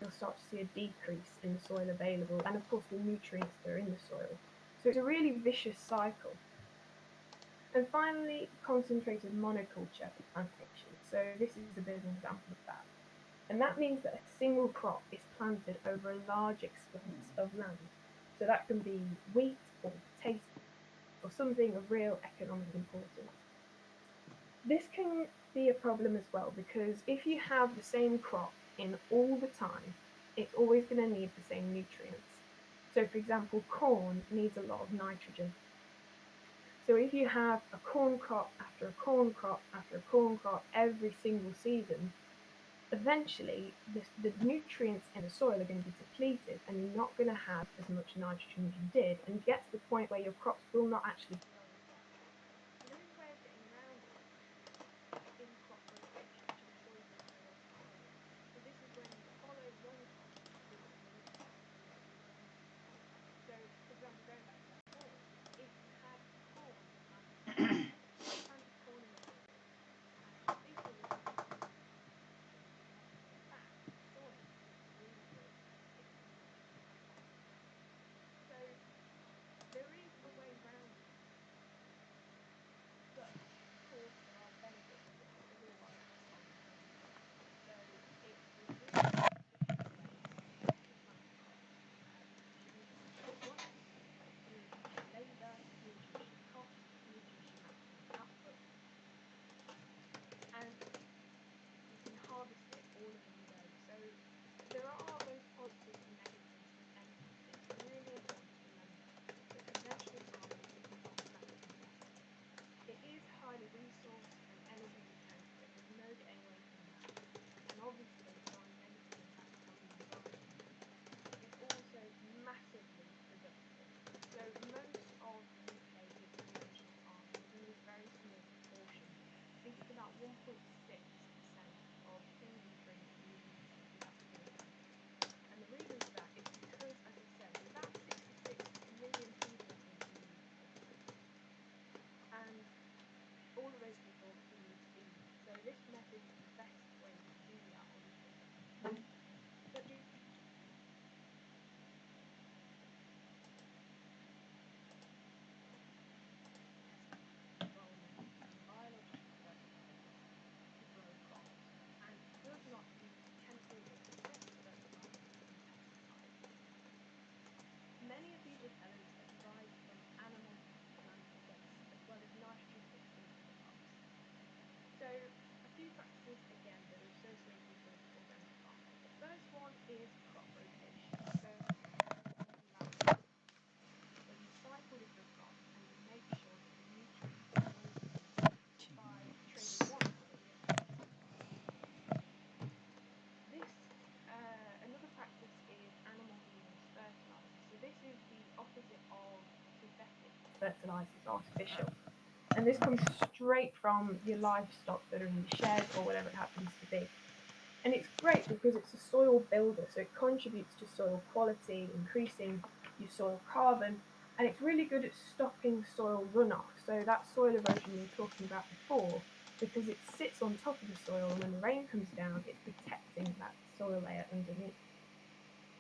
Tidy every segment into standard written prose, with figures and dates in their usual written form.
you'll start to see a decrease in the soil available and, of course, the nutrients that are in the soil. So it's a really vicious cycle. And finally, concentrated monoculture plantation. So this is a bit of an example of that. And that means that a single crop is planted over a large expanse of land. So that can be wheat or potato or something of real economic importance. This can be a problem as well because if you have the same crop in all the time, it's always going to need the same nutrients. So, for example, corn needs a lot of nitrogen. So, if you have a corn crop after a corn crop after a corn crop every single season, eventually the nutrients in the soil are going to be depleted and you're not going to have as much nitrogen as you did, and you get to the point where your crops will not actually grow as well. And there is a way of getting around this in crop rotation, which I'm sure you've heard of before. So this is when you follow one crop with another crop with another crop. So, for example, going back to that corn, if you had corn planted here, if you planted corn in the middle, this autumn you're going to have no nitrogen because in fact the soil is really good at fixing nitrogen back onto the land. So there is a way round this, but of course there are benefits to this because otherwise the farmers won't be doing it. So it's a really efficient way to plant your crops. You reduce one, you reduce your labour, you reduce your costs, you reduce your maximum output, and you can harvest it all in one go. So there are both positives and negatives with anything, but it's really important to remember that conventional farming is not static investment. It is highly resource and energy intensive, there's no getting away from that. And obviously there are negative impacts on the environment. It's also massively productive. So most of the UK is conventional farming with only a very small proportion. I think it's about 1.6% of food and drink users who actually do organic. And the reason for that is because, as I said, there's about 66 million people in the UK. And all of those people obviously need to feed. So this method is the best way to do that, obviously. But the environment using biological fertilizers to grow crops and does not use chemical or synthetic fertilizers and pesticides. Many of these repellents are derived from animal and plant waste as well as nitrogen fixed into the crops. So a few practices again that are associated with organic farming. The first one is crop rotation. So where you cycle different crops and you make sure that the nutrients are always used by trading one crop against another crop. This another practice is animal humus fertilizer. So this is the opposite of synthetic fertilizers, artificial. And this comes straight from your livestock that are in the shed or whatever it happens to be. And it's great because it's a soil builder, so it contributes to soil quality, increasing your soil carbon, and it's really good at stopping soil runoff. So that soil erosion we were talking about before, because it sits on top of the soil, and when the rain comes down, it's protecting that soil layer underneath.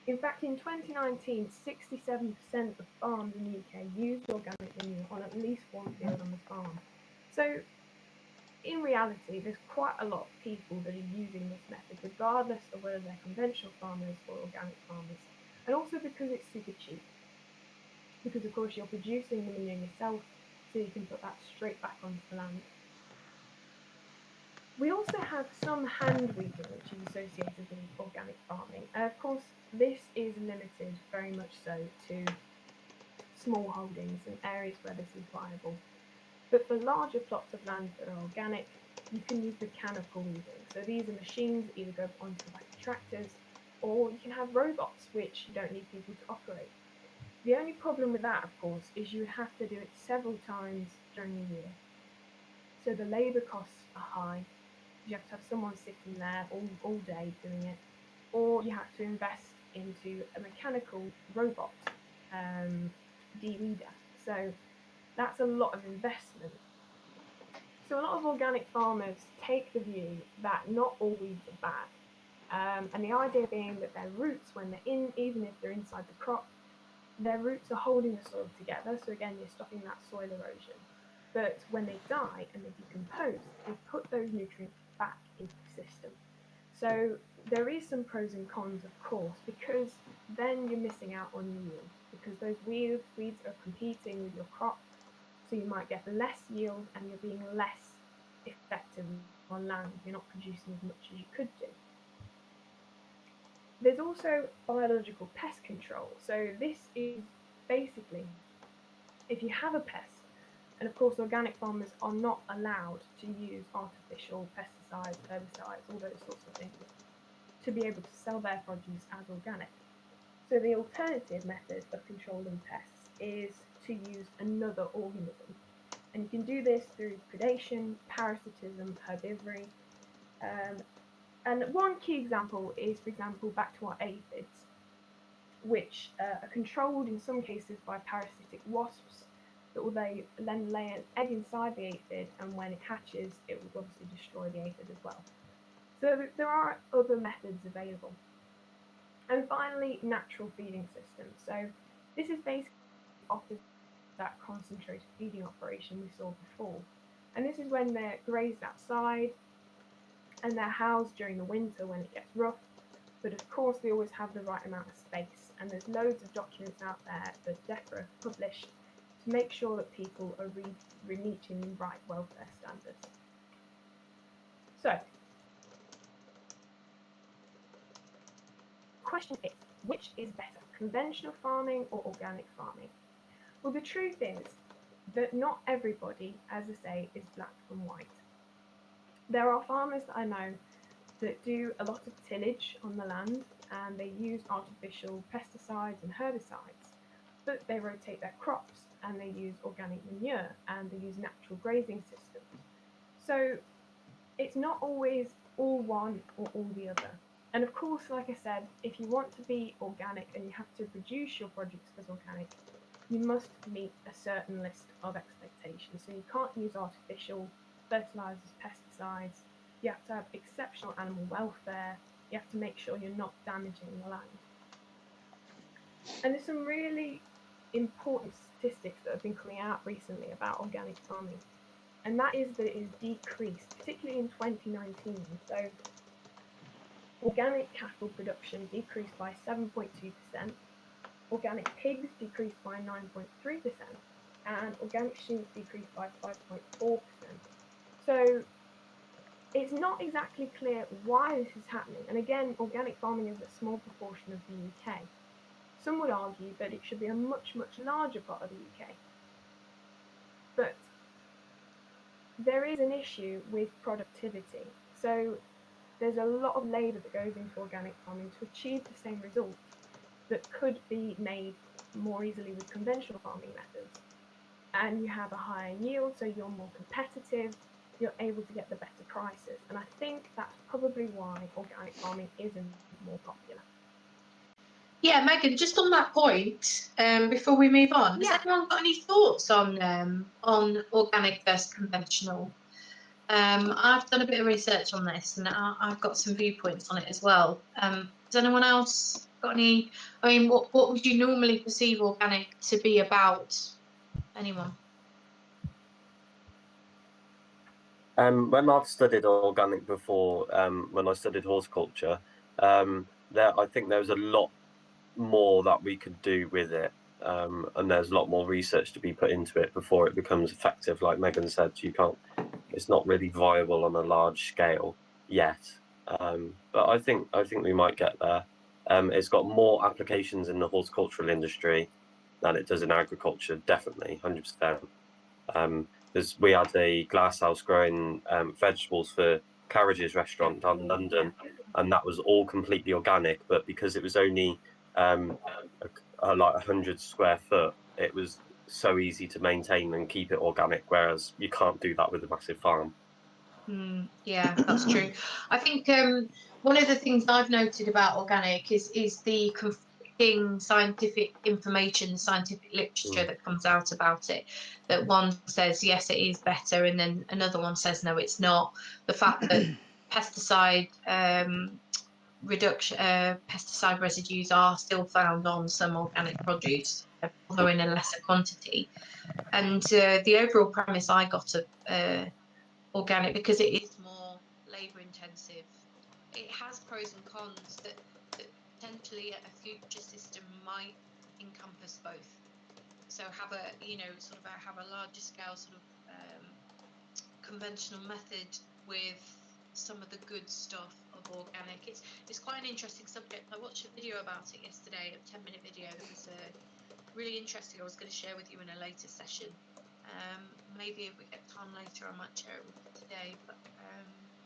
In fact, in 2019, 67% of farms in the UK used organic manure on at least one field on the farm. So in reality, there's quite a lot of people that are using this method, regardless of whether they're conventional farmers or organic farmers. And also because it's super cheap. Because, of course, you're producing the manure yourself, so you can put that straight back onto the land. We also have some hand weeding, which is associated with organic farming. And of course, this is limited very much so to small holdings and areas where this is viable. But for larger plots of land that are organic, you can use mechanical weeding. So these are machines that either go onto the back of tractors, or you can have robots, which you don't need people to operate. The only problem with that, of course, is you would have to do it several times during the year. So the labour costs are high. You have to have someone sitting there all day doing it, or you have to invest into a mechanical robot de-weeder. So that's a lot of investment. So a lot of organic farmers take the view that not all weeds are bad. And the idea being that their roots, when they're in, even if they're inside the crop, their roots are holding the soil together. So again, you're stopping that soil erosion. But when they die and they decompose, they put those nutrients back into the system. So there is some pros and cons, of course, because then you're missing out on yield because those weeds are competing with your crop. So you might get less yield and you're being less effective on land. You're not producing as much as you could do. There's also biological pest control. So this is basically if you have a pest, and of course organic farmers are not allowed to use artificial pesticides, herbicides, all those sorts of things to be able to sell their produce as organic. So the alternative method of controlling pests is to use another organism. And you can do this through predation, parasitism, herbivory. And one key example is, for example, back to our aphids, which are controlled in some cases by parasitic wasps that will then lay an egg inside the aphid, and when it hatches, it will obviously destroy the aphid as well. So there are other methods available. And finally, natural feeding systems. So this is basically opposite that concentrated feeding operation we saw before. And this is when they're grazed outside and they're housed during the winter when it gets rough. But of course, they always have the right amount of space. And there's loads of documents out there that DEFRA published to make sure that people are meeting the right welfare standards. So, question is, which is better, conventional farming or organic farming? Well, the truth is that not everybody, as I say, is black and white. There are farmers that I know that do a lot of tillage on the land and they use artificial pesticides and herbicides, but they rotate their crops and they use organic manure and they use natural grazing systems. So it's not always all one or all the other. And of course, like I said, if you want to be organic and you have to produce your produce as organic, you must meet a certain list of expectations. So you can't use artificial fertilizers, pesticides. You have to have exceptional animal welfare. You have to make sure you're not damaging the land. And there's some really important statistics that have been coming out recently about organic farming. And that is that it has decreased, particularly in 2019. So organic cattle production decreased by 7.2%. Organic pigs decreased by 9.3%, and organic sheep decreased by 5.4%. So it's not exactly clear why this is happening. And again, organic farming is a small proportion of the UK. Some would argue that it should be a much, much larger part of the UK. But there is an issue with productivity. So there's a lot of labour that goes into organic farming to achieve the same results that could be made more easily with conventional farming methods. And you have a higher yield, so you're more competitive, you're able to get the better prices. And I think that's probably why organic farming isn't more popular. Yeah, Megan, just on that point, before we move on, has anyone got any thoughts on organic versus conventional? I've done a bit of research on this and I've got some viewpoints on it as well. Has anyone else got any? I mean, what would you normally perceive organic to be about? Anyone? When I've studied organic before, when I studied horticulture, I think there was a lot more that we could do with it, and there's a lot more research to be put into it before it becomes effective. Like Megan said, it's not really viable on a large scale yet, but I think we might get there. It's got more applications in the horticultural industry than it does in agriculture, definitely, 100%. Because we had a glasshouse growing vegetables for Claridge's restaurant down in London, and that was all completely organic. But because it was only like 100 square foot, it was so easy to maintain and keep it organic, whereas you can't do that with a massive farm. Yeah, that's true. I think one of the things I've noted about organic is the conflicting scientific information, scientific literature that comes out about it. That one says yes, it is better, and then another one says no, it's not. The fact that pesticide reduction, pesticide residues are still found on some organic produce, although in a lesser quantity. And the overall premise I got of organic, because it is more labour intensive, it has pros and cons that potentially a future system might encompass both. So have a, you know, sort of have a larger scale sort of conventional method with some of the good stuff of organic. It's quite an interesting subject. I watched a video about it yesterday, a 10-minute video that was really interesting. I was going to share with you in a later session. Maybe if we get time later, I might share it with you today, but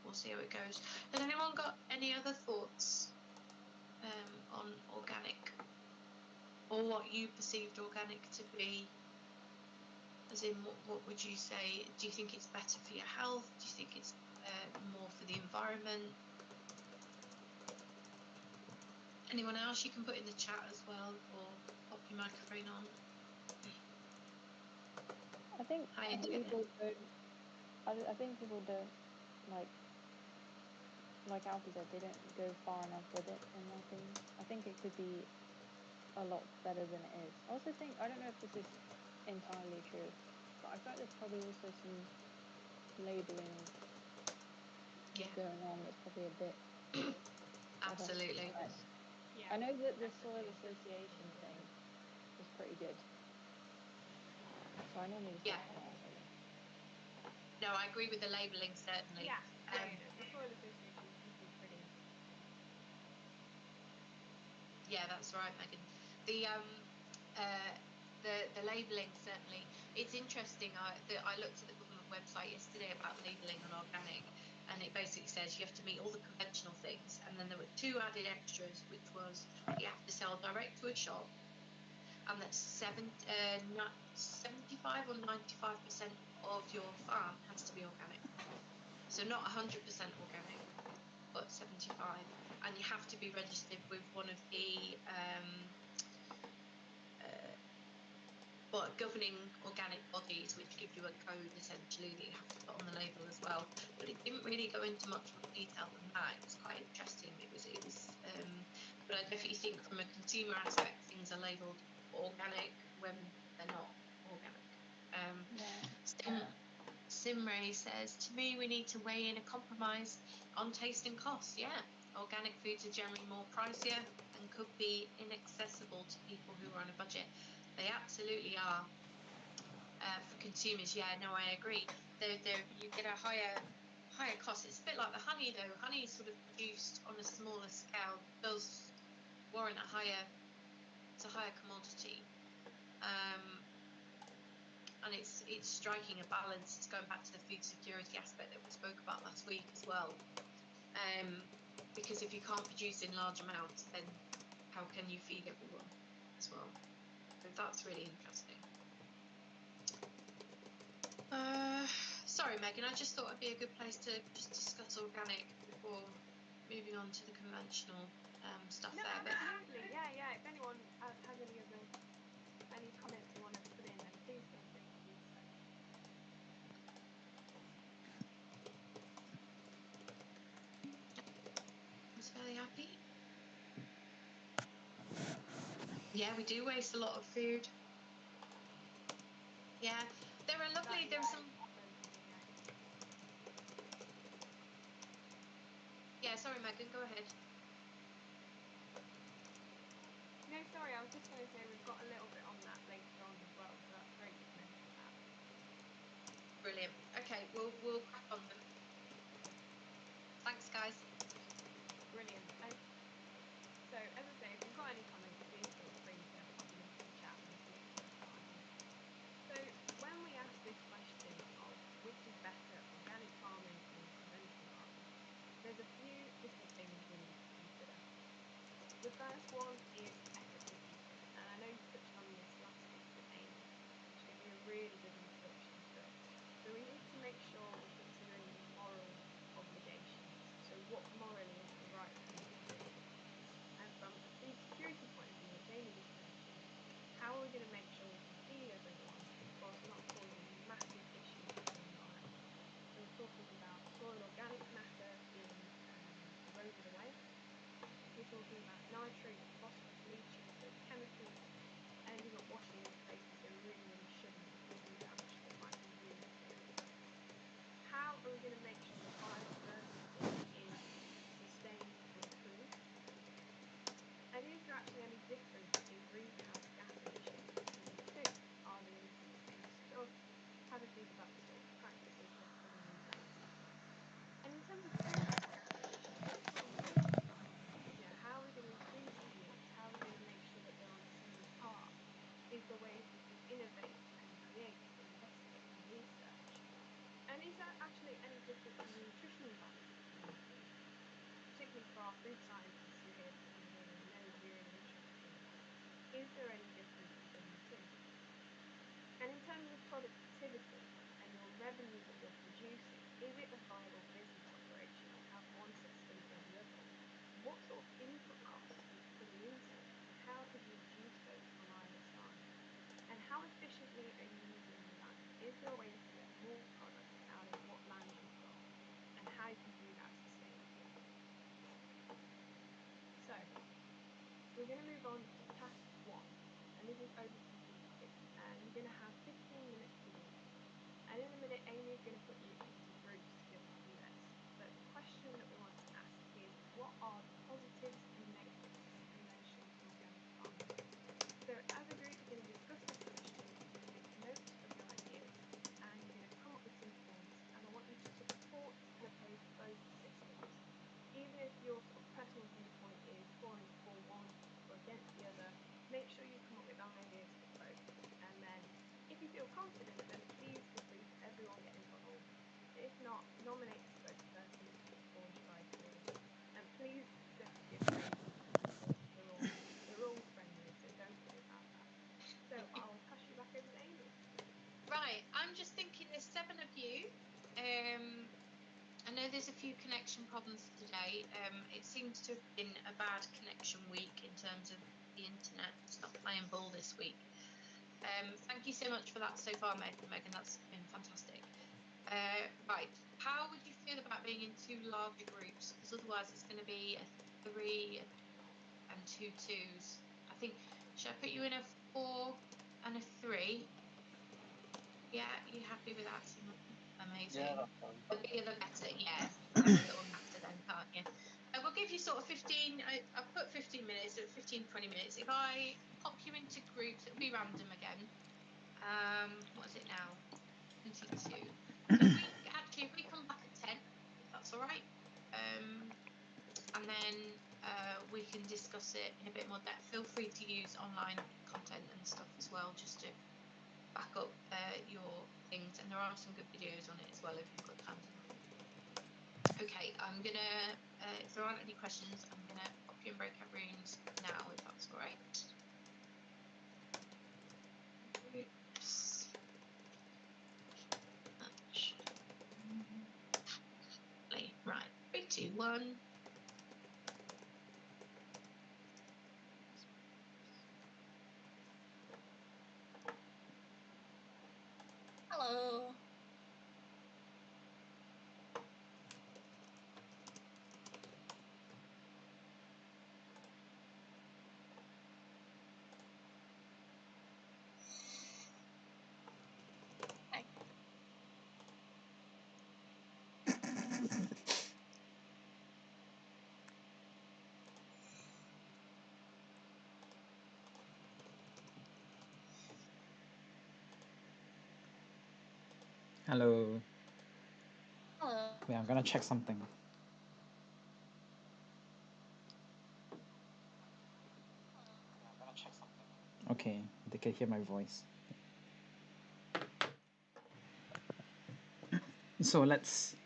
we'll see how it goes. Has anyone got any other thoughts on organic, or what you perceived organic to be? As in, what would you say? Do you think it's better for your health? Do you think it's more for the environment? Anyone else? You can put in the chat as well, or pop your microphone on. I think people don't like Alfie said, they don't go far enough with it, in my opinion. I think it could be a lot better than it is. I also think, I don't know if this is entirely true, but I feel like there's probably also some labelling going on that's probably a bit Absolutely. I know that the soil association thing is pretty good, so I normally just like that. No, I agree with the labelling, certainly. The soil association is pretty. Yeah, that's right, Megan. The labelling, certainly. It's interesting. I looked at the government website yesterday about labelling on organic, and it basically says you have to meet all the conventional things, and then there were 2 added extras, which was you have to sell direct to a shop, and that 75 or 95% of your farm has to be organic. So not 100% organic, but 75, and you have to be registered with one of the governing organic bodies, which give you a code essentially that you have to put on the label as well. But it didn't really go into much more detail than that. It was quite interesting. It was but I definitely think from a consumer aspect, things are labelled organic when they're not organic. Simray says, to me, we need to weigh in a compromise on taste and cost. Yeah, organic foods are generally more pricier and could be inaccessible to people who are on a budget. They absolutely are. For consumers, yeah, no, I agree. You get a higher cost. It's a bit like the honey, though. Honey is sort of produced on a smaller scale, does warrant it's a higher commodity. And it's striking a balance. It's going back to the food security aspect that we spoke about last week as well. Because if you can't produce in large amounts, then how can you feed everyone as well? So that's really interesting. Sorry, Megan, I just thought it'd be a good place to just discuss organic before moving on to the conventional stuff there. But Absolutely, yeah. If anyone has any comments you want to put in, then please feel free to do so. I was fairly happy. Yeah, we do waste a lot of food. Yeah, there are lovely. There were some. Yeah, sorry, Megan, go ahead. No, sorry, I was just going to say we've got a little bit on that later on as well, so that's great to mention that. Brilliant. Okay, we'll crack on then. Thanks, guys. Brilliant. So, as I say, if you've got any comments, please feel free to pop them into the chat and we'll see if we can find them. So, when we ask this question of which is better, organic farming or conventional farming, there's a few different things we need to consider. The first one is ethical eating, and I know you touched on this last week with Amy, which gave you a really good introduction to it. So we need to make sure we're considering the moral obligations. So what morally is the right thing to do? And from a food security point of view, as Amy just mentioned, how are we going to make sure we can feed everyone whilst not causing massive issues to the environment? So we're talking about soil organic matter being eroded away, talking about nitrates, phosphorus, leachate, those chemicals ending up washing into places they really, really shouldn't and causing damage that might be really serious. How are we going to make sure that biodiversity is sustained or improved? And is there actually any difference in greenhouse gas emissions between the two? Are they emitting the same stuff? Have a think about the sort of practices they're putting in place. And in terms of food conservation, what sort of yields are we getting? How are we going to increase the yields? How are we going to make sure that they're on the same path? Is there ways we can innovate and create and investigate and research? And is there actually any difference in the nutritional value between the two? Particularly for our food scientists who are here today, and I know you're really interested in that. Is there any difference between the two? And in terms of productivity and your revenue that you're producing, is it a viable business operation to have one system or the other? What sort of input costs are you putting into it, and how could you reduce those on either side? And how efficiently are you using your land? Is there ways to get more product out of what land you've got? And how can you do that sustainably? So, we're going to move on to task 1, and this is oversimplified, and you're going to have 15 minutes to do this. And in a minute, Amy is going to put you into groups to be able to do this. But the question that we want to ask is, what are the positives and negatives of conventional and organic farming? So as a group, you're going to discuss this question, you're going to make notes of your ideas, and you're going to come up with some points, and I want you to support and oppose both systems. Even if your sort of personal viewpoint is falling for one or against the other, make sure you come up with ideas for both. And then if you feel confident, then please feel free to everyone get involved. If not, nominate a spokesperson to put forward your ideas. And please don't be afraid to discuss. We're all friendly, so don't worry about that. So I'll pass you back over to Amy. Right, I'm just thinking there's 7 of you. I know there's a few connection problems today. It seems to have been a bad connection week in terms of the internet. It's not playing ball this week. Thank you so much for that so far, Megan. That's been fantastic. Right, how would you feel about being in 2 larger groups? Because otherwise it's going to be a 3 and 2 2s. I think, should I put you in a 4 and a 3? Yeah, you happy with that? Amazing. Yeah, that's fine. The bigger the better, yeah. Have a little natter then, can't you? We'll give you sort of 15, I've put 15 minutes, so 15, 20 minutes. If I pop you into groups, it'll be random again. What is it now? 22. If we come back at 10, if that's all right. And then we can discuss it in a bit more depth. Feel free to use online content and stuff as well, just to back up your things, and there are some good videos on it as well if you've got time to look. Okay, I'm gonna if there aren't any questions, I'm gonna pop you in breakout rooms now, if that's all right. Oops. Right, 3, 2, 1. Hello. Hi. Hello. Hello. Wait, I'm gonna check something. Okay, they can hear my voice. So let's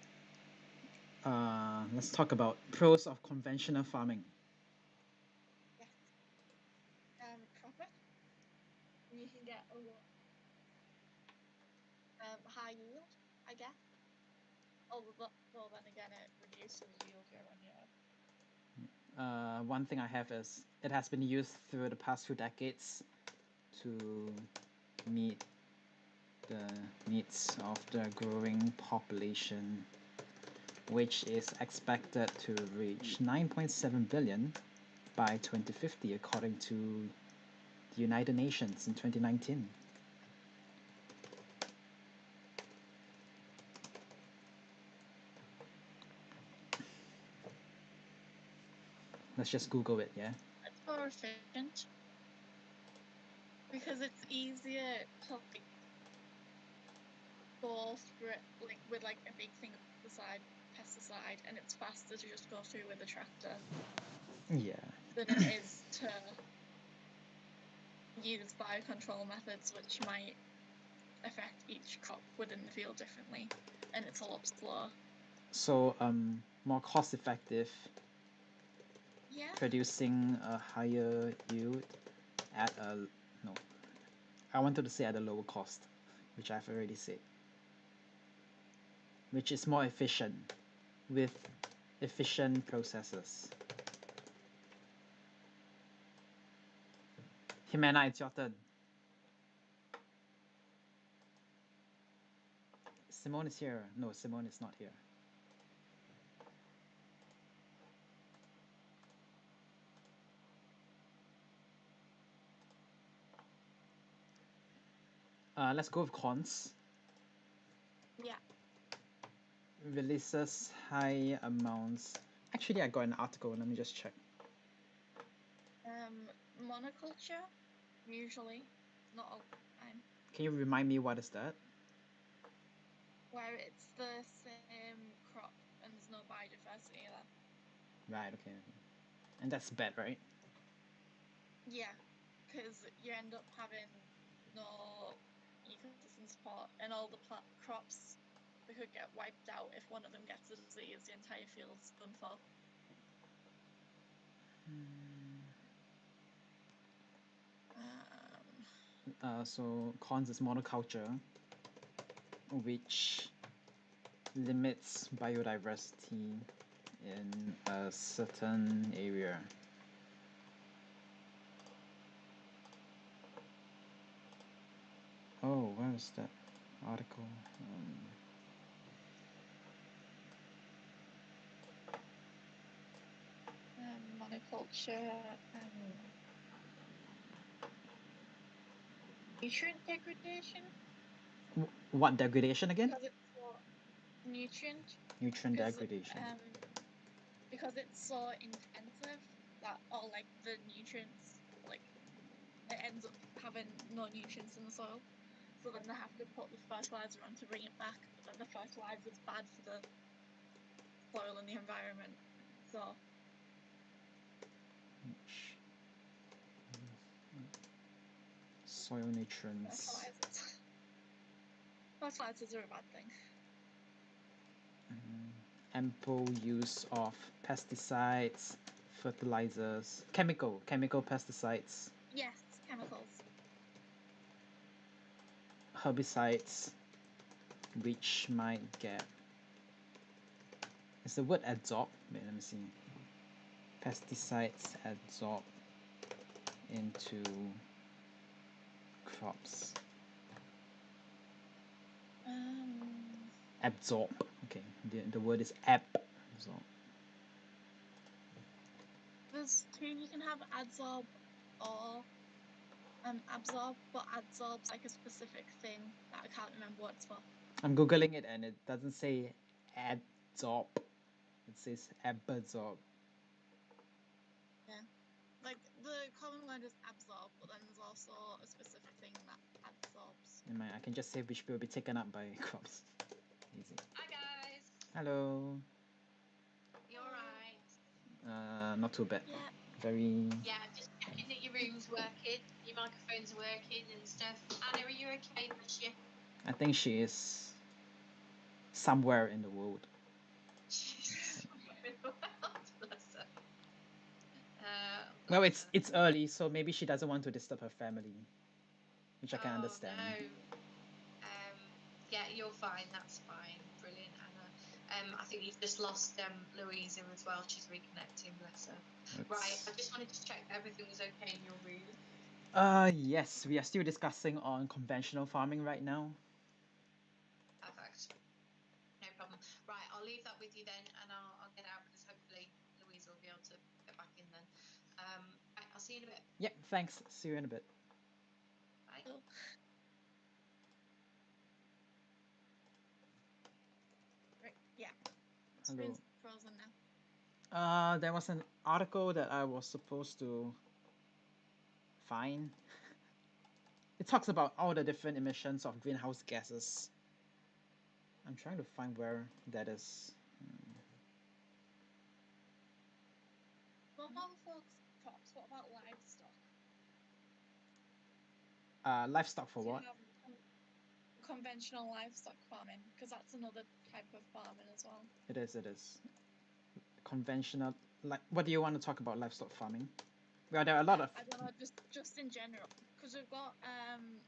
talk about pros of conventional farming. Yes. Profit. You can get a lot. High yield, I guess. Oh, but well, then again, it reduces yield year on year. One thing I have is it has been used through the past few decades to meet the needs of the growing population, which is expected to reach 9.7 billion by 2050, according to the United Nations in 2019. Let's just Google it, yeah? It's more efficient. Because it's easier to like go through it like with like a big thing of pesticide, and it's faster to just go through with a tractor Yeah. than it is to use biocontrol methods, which might affect each crop within the field differently, and it's a lot slower. So, more cost effective, Yeah. producing a higher yield at a, no, I wanted to say at a lower cost, which I've already said. Which is more efficient, with efficient processes. Jimena, it's your turn. Simone is here. No, Simone is not here. Let's go with cons. Yeah. Releases high amounts. Actually, I got an article. Let me just check. Monoculture, usually, not all the time. Can you remind me what is that? Where it's the same crop and there's no biodiversity there. Right, okay. And that's bad, right? Yeah, because you end up having no ecosystem support, and all the crops they could get wiped out if one of them gets a disease. The entire field's done for. So cons is monoculture, which limits biodiversity in a certain area. Oh, where is that article? Monoculture, nutrient degradation. What degradation again? Because it's so nutrient Degradation. Because it's so intensive that all like the nutrients, like it ends up having no nutrients in the soil, so then they have to put the fertilizer on to bring it back, but then the fertilizer is bad for the soil and the environment, so Soil nutrients. Fertilizers are a bad thing. Ample use of pesticides, fertilizers, chemical pesticides. Yes, chemicals. Herbicides, which might get. Is the word adsorb? Wait, let me see. Pesticides adsorb into crops. Absorb. Okay, the word is absorb. There's two. You can have adsorb or absorb, but adsorb's like a specific thing that I can't remember what it's for. I'm googling it and it doesn't say adsorb. It says absorb. Yeah, like the common word is absorb, but then there's also a specific thing that adsorbs. I can just say which will be taken up by crops. Easy. Hi guys. Hello. You alright? Not too bad. Yeah. Very. Yeah, just checking that your room's working, your microphone's working and stuff. Anna, are you okay? Bless you. I think she is somewhere in the world. Somewhere in the world, bless her. Well, it's early, so maybe she doesn't want to disturb her family, which I can understand. No. Yeah, you're fine. That's fine. Brilliant, Anna. I think you've just lost Louisa as well. She's reconnecting. Bless her. Right. I just wanted to check everything was okay in your room. Yes, we are still discussing on conventional farming right now. Perfect. No problem. Right, I'll leave that with you then, and I'll get out because hopefully Louisa will be able to get back in then. See you in a bit. Yep, thanks. See you in a bit. Bye. Oh. Right, yeah. Hello. Screen's frozen now. There was an article that I was supposed to find. It talks about all the different emissions of greenhouse gases. I'm trying to find where that is. What about folks crops? What about livestock? Livestock for Do you what? have conventional livestock farming? Because that's another type of farming as well. It is. Conventional, like, what do you want to talk about livestock farming? Well, there are a lot of. I don't know, just in general, because we've got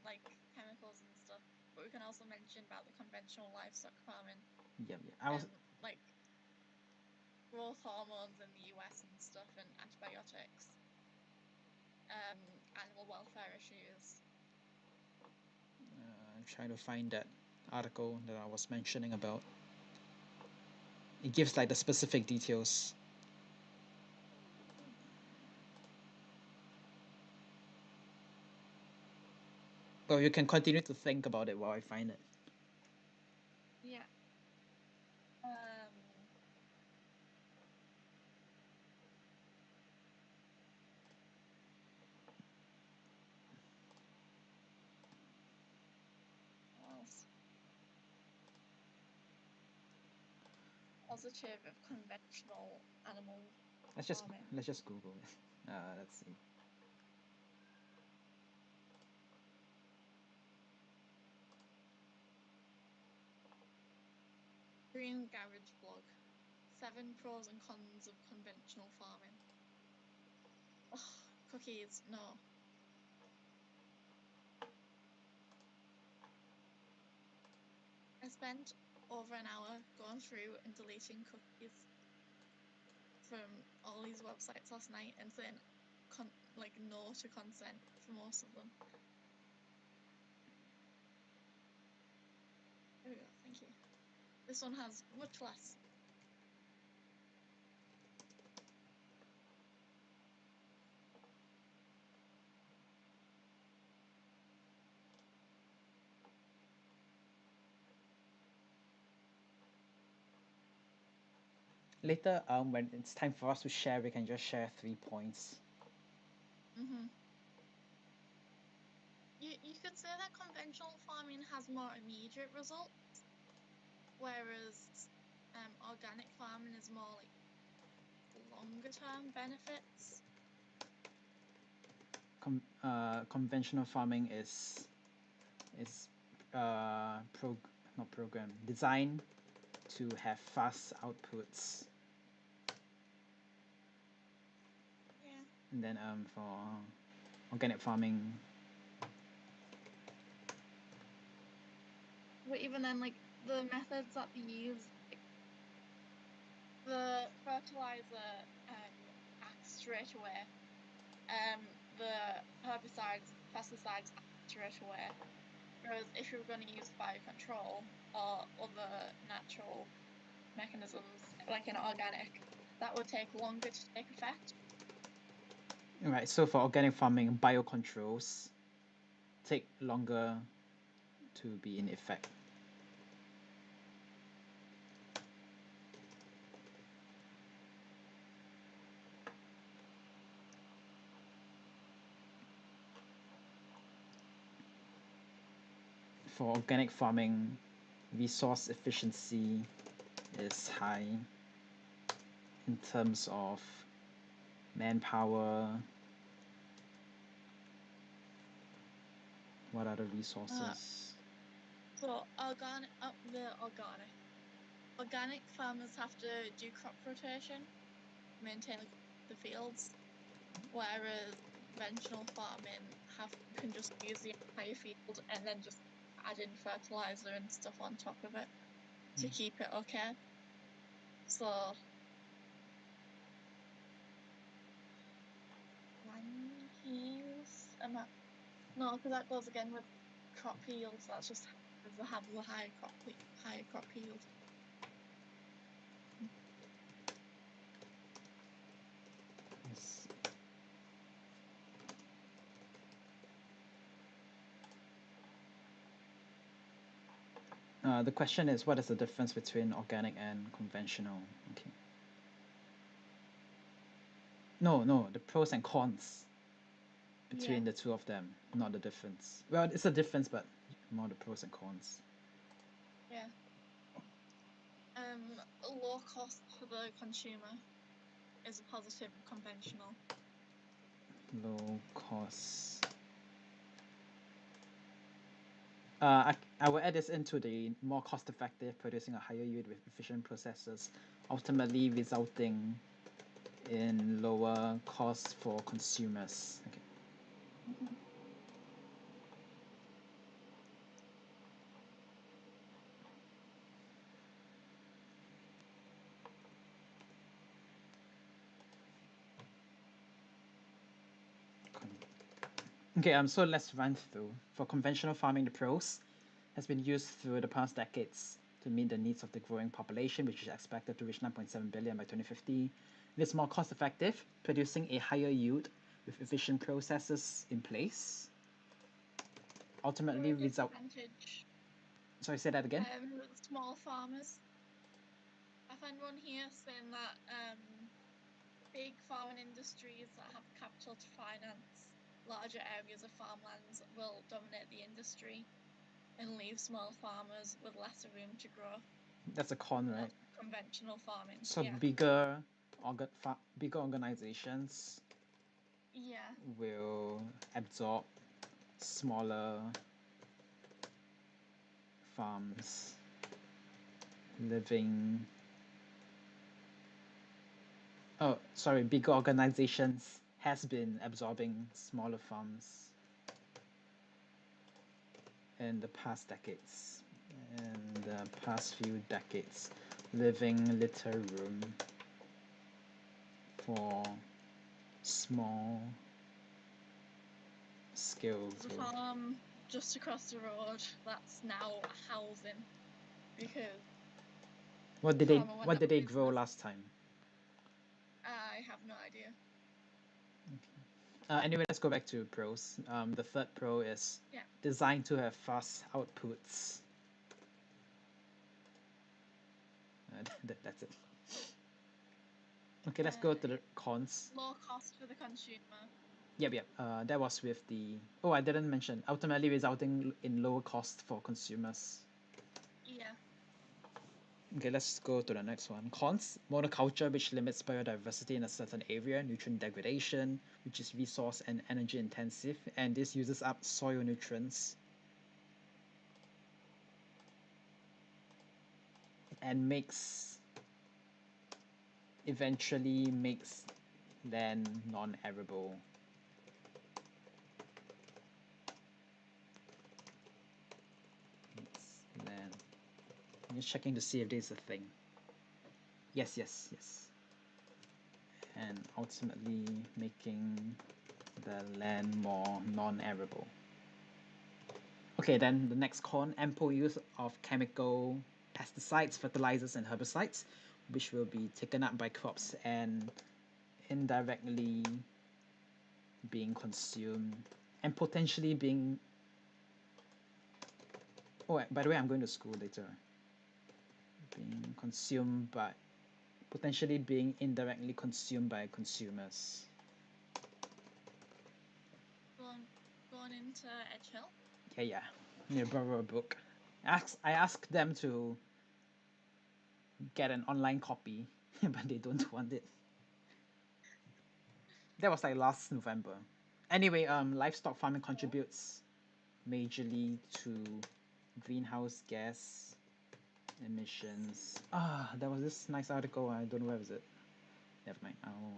like chemicals and stuff, but we can also mention about the conventional livestock farming, Yeah. I was. like growth hormones in the US and stuff, and antibiotics, animal welfare issues. I'm trying to find that article that I was mentioning about. It gives like the specific details. Well, you can continue to think about it while I find it. Yeah. What else? Positive of conventional animal Let's just farming. Google it. Let's see. Green Garage blog. 7 pros and cons of conventional farming. Oh, cookies, no. I spent over an hour going through and deleting cookies from all these websites last night and saying like no to consent for most of them. There we go, thank you. This one has much less. Later, when it's time for us to share, we can just share 3 points. You could say that conventional farming has more immediate results, whereas organic farming is more like longer term benefits. Conventional farming is designed to have fast outputs. Yeah. And then for organic farming. But even then, like the methods that they use, like, the fertilizer acts straight away. The herbicides, pesticides act straight away. Whereas if you're going to use biocontrol or other natural mechanisms, like in organic, that would take longer to take effect. Right, so for organic farming, biocontrols take longer to be in effect. For organic farming, resource efficiency is high in terms of manpower. What other resources? So organic farmers have to do crop rotation, maintain the fields, whereas conventional farming can just use the entire field and then just add in fertilizer and stuff on top of it to keep it okay. So no, because that goes again with crop yields. That's just because they have the higher crop yield. Yes. The question is, what is the difference between organic and conventional? Okay. No, the pros and cons between the two of them, not the difference. Well, it's a difference, but more the pros and cons. Yeah. Low cost for the consumer is a positive of conventional. Low cost. I will add this into the more cost-effective, producing a higher yield with efficient processes, ultimately resulting in lower costs for consumers. Okay. Okay, so let's run through. For conventional farming, the pros has been used through the past decades to meet the needs of the growing population, which is expected to reach 9.7 billion by 2050. It is more cost effective, producing a higher yield with efficient processes in place. Ultimately result. Sorry, say that again. Small farmers. I found one here saying that big farming industries that have capital to finance larger areas of farmlands will dominate the industry and leave small farmers with lesser room to grow. That's a con, right? Conventional farming. So yeah. bigger organizations will absorb smaller farms bigger organizations has been absorbing smaller farms in the past decades. In the past few decades, leaving little room for small scale The farm just across the road that's now housing because what did they grow last time? I have no idea. Okay. Anyway, let's go back to pros. The third pro is designed to have fast outputs. That's it. Okay, let's go to the cons. Low cost for the consumer. Yep. That was with the... Oh, I didn't mention. Ultimately resulting in lower cost for consumers. Yeah. Okay, let's go to the next one. Cons: monoculture, which limits biodiversity in a certain area, nutrient degradation, which is resource and energy intensive, and this uses up soil nutrients. And eventually makes land non-arable. Land. I'm just checking to see if there's a thing. Yes. And ultimately making the land more non-arable. Okay, then the next con: ample use of chemical pesticides, fertilizers, and herbicides, which will be taken up by crops and indirectly being consumed and potentially being... Oh, by the way, I'm going to school later. Being consumed by... potentially being indirectly consumed by consumers. Going into Edge Hill? Yeah. They borrow a book. I asked them to get an online copy, but they don't want it. That was like last November. Anyway, livestock farming contributes majorly to greenhouse gas emissions. There was this nice article. I don't know where was it. Never mind. I'll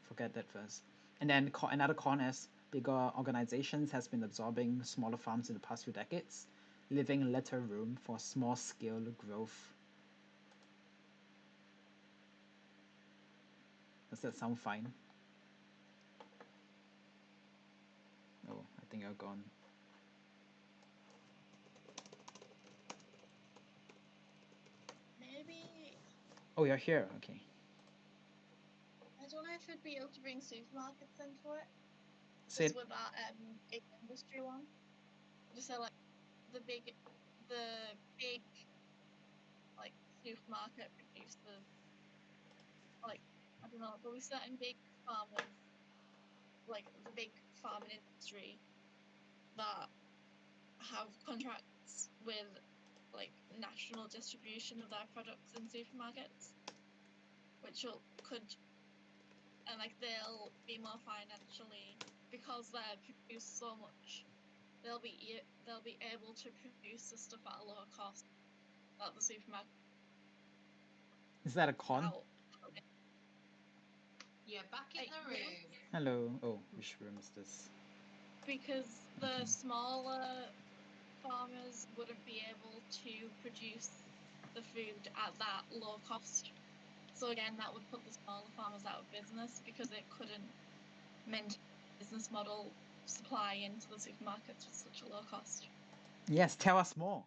forget that first. And then another con is bigger organizations has been absorbing smaller farms in the past few decades, leaving little room for small-scale growth. Does that sound fine? Oh, I think you're gone. Maybe. Oh, you're here. Okay. I don't know if it'd be able to bring supermarkets into it. Say just with that industry one. Just say like the big supermarket producers, like, I don't know, there'll be certain big farmers, like the big farming industry, that have contracts with like national distribution of their products in supermarkets, which could, and like they'll be more financially, because they produce so much, they'll be able to produce the stuff at a lower cost at the supermarket. Is that a con? Without- Yeah, back in the yeah. room. Hello. Oh, which room is this? Because the Okay. smaller farmers wouldn't be able to produce the food at that low cost. So again, that would put the smaller farmers out of business because it couldn't maintain a business model supply into the supermarkets with such a low cost. Yes, tell us more.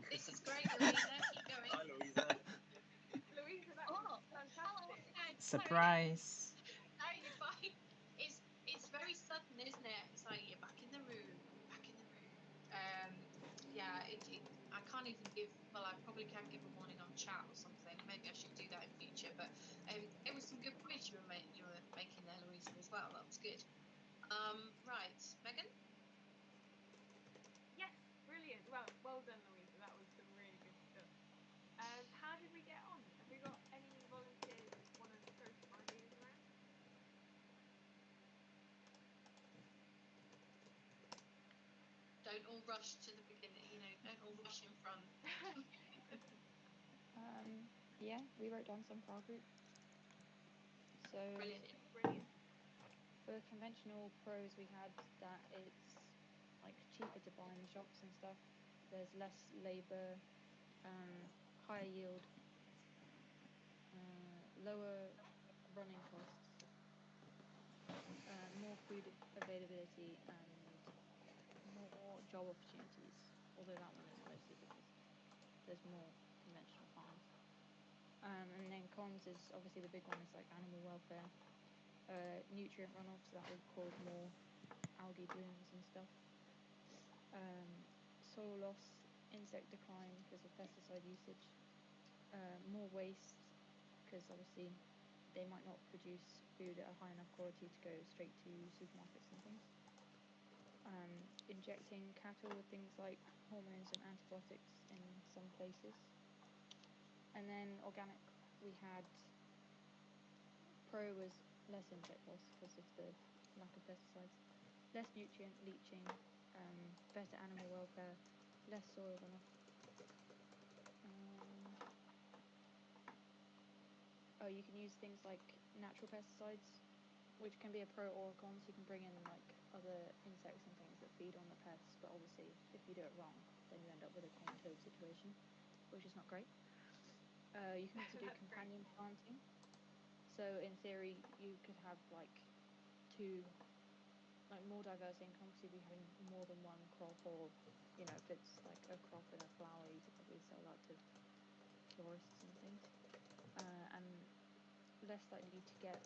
This is great, Louisa. Keep going. Hi, Louisa. Louisa, that was fantastic. Hello. Surprise. No, you're fine. It's very sudden, isn't it? It's like you're back in the room, back in the room. Yeah, I can't even give. Well, I probably can give a warning on chat or something. Maybe I should do that in future. But it was some good points you were making there, Louisa, as well. That was good. Right, Megan. Yes, brilliant. Well done, Louisa. That was some really good stuff. How did we get on? Have we got any volunteers that want to throw some ideas around? Don't all rush to the beginning. Don't all rush in front. Yeah, we wrote down some for our group. So Brilliant. for conventional pros, we had that it's like cheaper to buy in the shops and stuff. There's less labor, higher yield, lower running costs, more food availability, and more job opportunities. Although that one is mostly because there's more conventional farms. And then cons is obviously the big one is like animal welfare, nutrient runoff, so that would cause more algae blooms and stuff. Soil loss, insect decline because of pesticide usage, more waste because obviously they might not produce food at a high enough quality to go straight to supermarkets and things. Injecting cattle with things like hormones and antibiotics in some places. And then organic, we had pro was less insect loss because of the lack of pesticides, less nutrient leaching, better animal welfare, less soil runoff. You can use things like natural pesticides, which can be a pro or a con. So you can bring in like other insects and things that feed on the pests, but obviously if you do it wrong, then you end up with a corn toad situation, which is not great. You can also do companion planting. So in theory, you could have like more diverse income, so you'd be having more than one crop, or if it's like a crop and a flower, you could probably sell that to florists and things. And less likely to get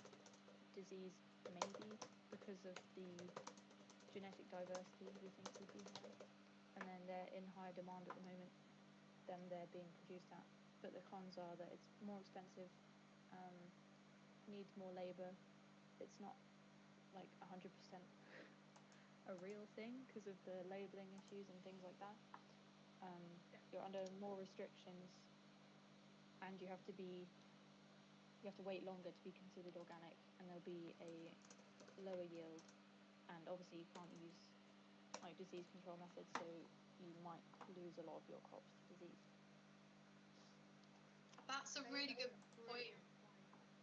disease, maybe because of the genetic diversity we think would be high, and then they're in higher demand at the moment than they're being produced at. But the cons are that it's more expensive, needs more labor, it's not like 100% a real thing because of the labeling issues and things like that. You're under more restrictions, and you have to wait longer to be considered organic, and there'll be a lower yield, and obviously you can't use like disease control methods, so you might lose a lot of your crops to disease. That's a really good point.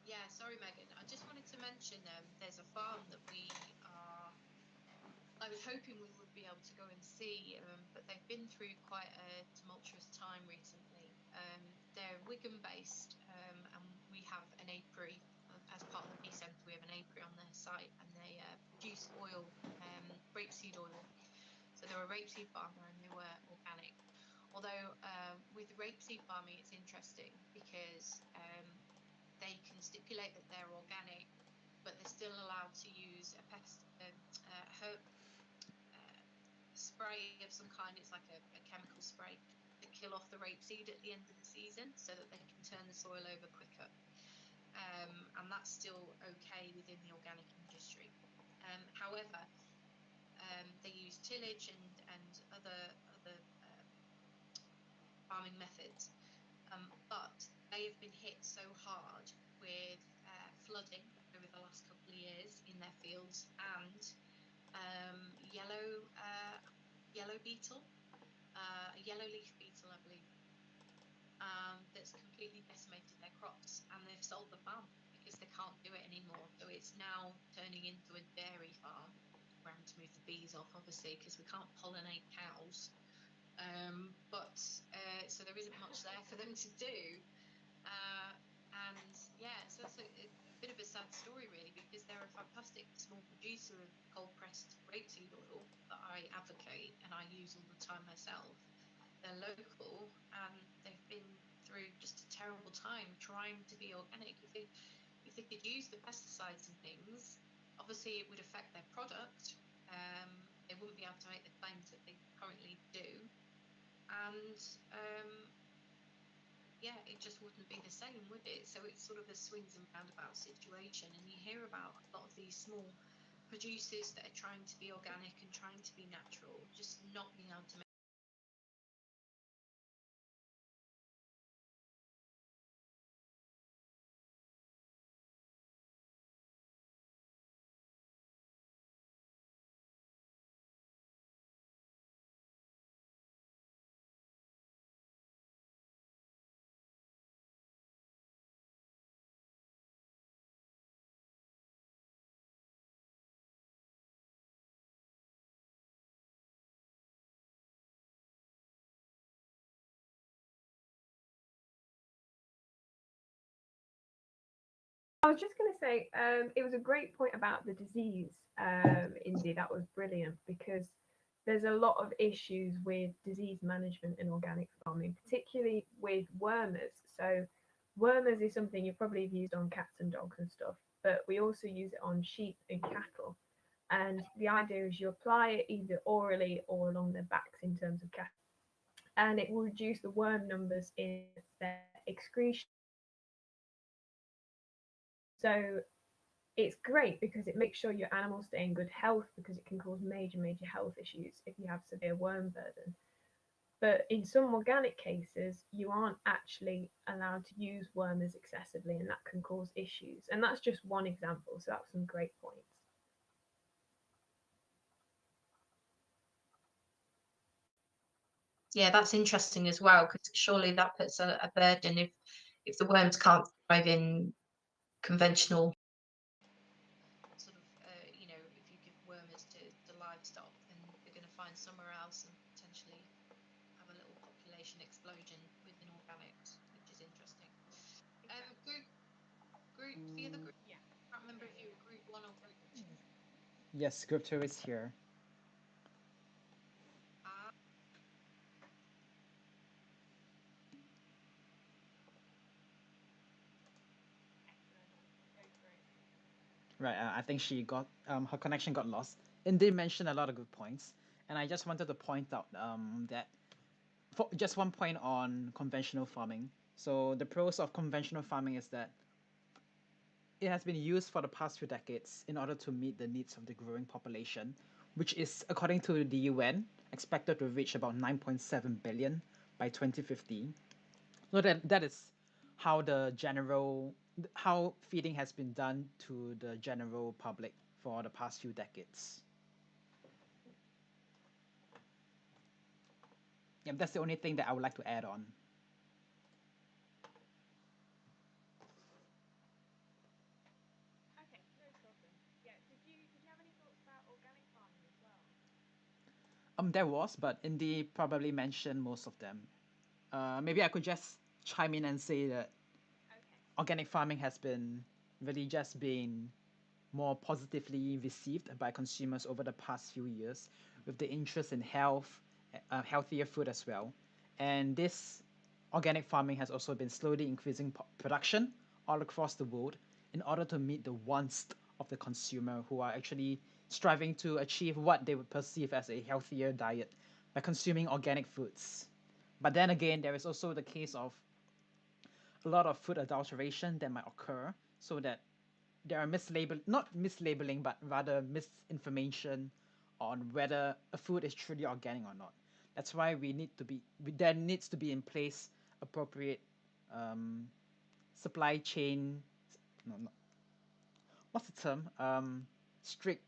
Yeah, sorry, Megan. I just wanted to mention there's a farm that I was hoping we would be able to go and see, but they've been through quite a tumultuous time recently. They're Wigan-based, and we have an apiary. As part of the bee centre, we have an apiary on their site, and they produce oil, rapeseed oil. So they're a rapeseed farmer, and they were organic. Although with rapeseed farming, it's interesting because they can stipulate that they're organic, but they're still allowed to use a herb spray of some kind. It's like a chemical spray that kill off the rapeseed at the end of the season so that they can turn the soil over quicker. And that's still okay within the organic industry. However, they use tillage and other farming methods, but they have been hit so hard with flooding over the last couple of years in their fields and yellow beetle, a yellow leaf beetle, I believe, that's completely decimated their crops, and they've sold the farm because they can't do it anymore. So it's now turning into a dairy farm. We're having to move the bees off, obviously, because we can't pollinate cows. So there isn't much there for them to do. And yeah, so it's a bit of a sad story, really, because they're a fantastic small producer of cold-pressed rapeseed oil that I advocate and I use all the time myself. They're local and they've been through just a terrible time trying to be organic. If they could use the pesticides and things, obviously it would affect their product. They wouldn't be able to make the claims that they currently do. And yeah, it just wouldn't be the same, would it? So it's sort of a swings and roundabout situation. And you hear about a lot of these small producers that are trying to be organic and trying to be natural, just not being able to make. I was just going to say, it was a great point about the disease, Indy. That was brilliant because there's a lot of issues with disease management in organic farming, particularly with wormers. So, wormers is something you probably have used on cats and dogs and stuff, but we also use it on sheep and cattle. And the idea is you apply it either orally or along their backs in terms of cattle, and it will reduce the worm numbers in their excretion. So it's great because it makes sure your animals stay in good health because it can cause major health issues if you have severe worm burden. But in some organic cases, you aren't actually allowed to use wormers excessively, and that can cause issues. And that's just one example. So that's some great points. Yeah, that's interesting as well, because surely that puts a burden if the worms can't thrive in conventional sort of, if you give wormers to livestock, then they're going to find somewhere else and potentially have a little population explosion within organics, which is interesting. The other group, Yeah. I can't remember if you were group 1 or group 2. Yes, group 2 is here. Right, I think she got her connection got lost. Indy mentioned a lot of good points, and I just wanted to point out that for just one point on conventional farming. So the pros of conventional farming is that it has been used for the past few decades in order to meet the needs of the growing population, which is, according to the UN, expected to reach about 9.7 billion by 2050. So that is how feeding has been done to the general public for the past few decades. Yeah, that's the only thing that I would like to add on. Okay, no problem. Yeah, did you have any thoughts about organic farming as well? There was, but Indy probably mentioned most of them. Maybe I could just chime in and say that organic farming has been really just been more positively received by consumers over the past few years, with the interest in healthier food as well. And this organic farming has also been slowly increasing production all across the world in order to meet the wants of the consumer, who are actually striving to achieve what they would perceive as a healthier diet by consuming organic foods. But then again, there is also the case of a lot of food adulteration that might occur, so that there are not mislabeling, but rather misinformation on whether a food is truly organic or not. That's why there needs to be in place appropriate supply chain. No, what's the term? Strict.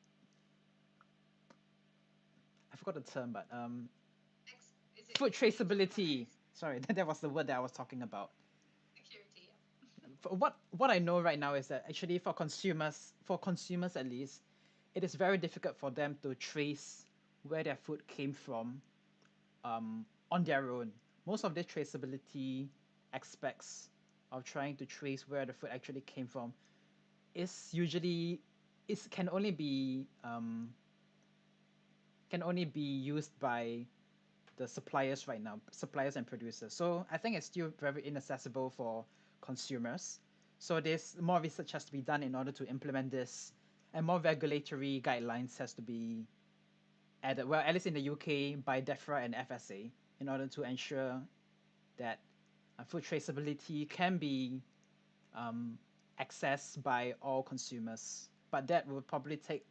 I forgot the term, but Is it food traceability. Sorry, that was the word that I was talking about. security? What I know right now is that actually for consumers at least, it is very difficult for them to trace where their food came from on their own. Most of the traceability aspects of trying to trace where the food actually came from is usually can only be used by the suppliers right now, suppliers and producers. So I think it's still very inaccessible for consumers. So there's more research has to be done in order to implement this, and more regulatory guidelines has to be added. Well, at least in the UK by DEFRA and FSA, in order to ensure that food traceability can be accessed by all consumers. But that will probably take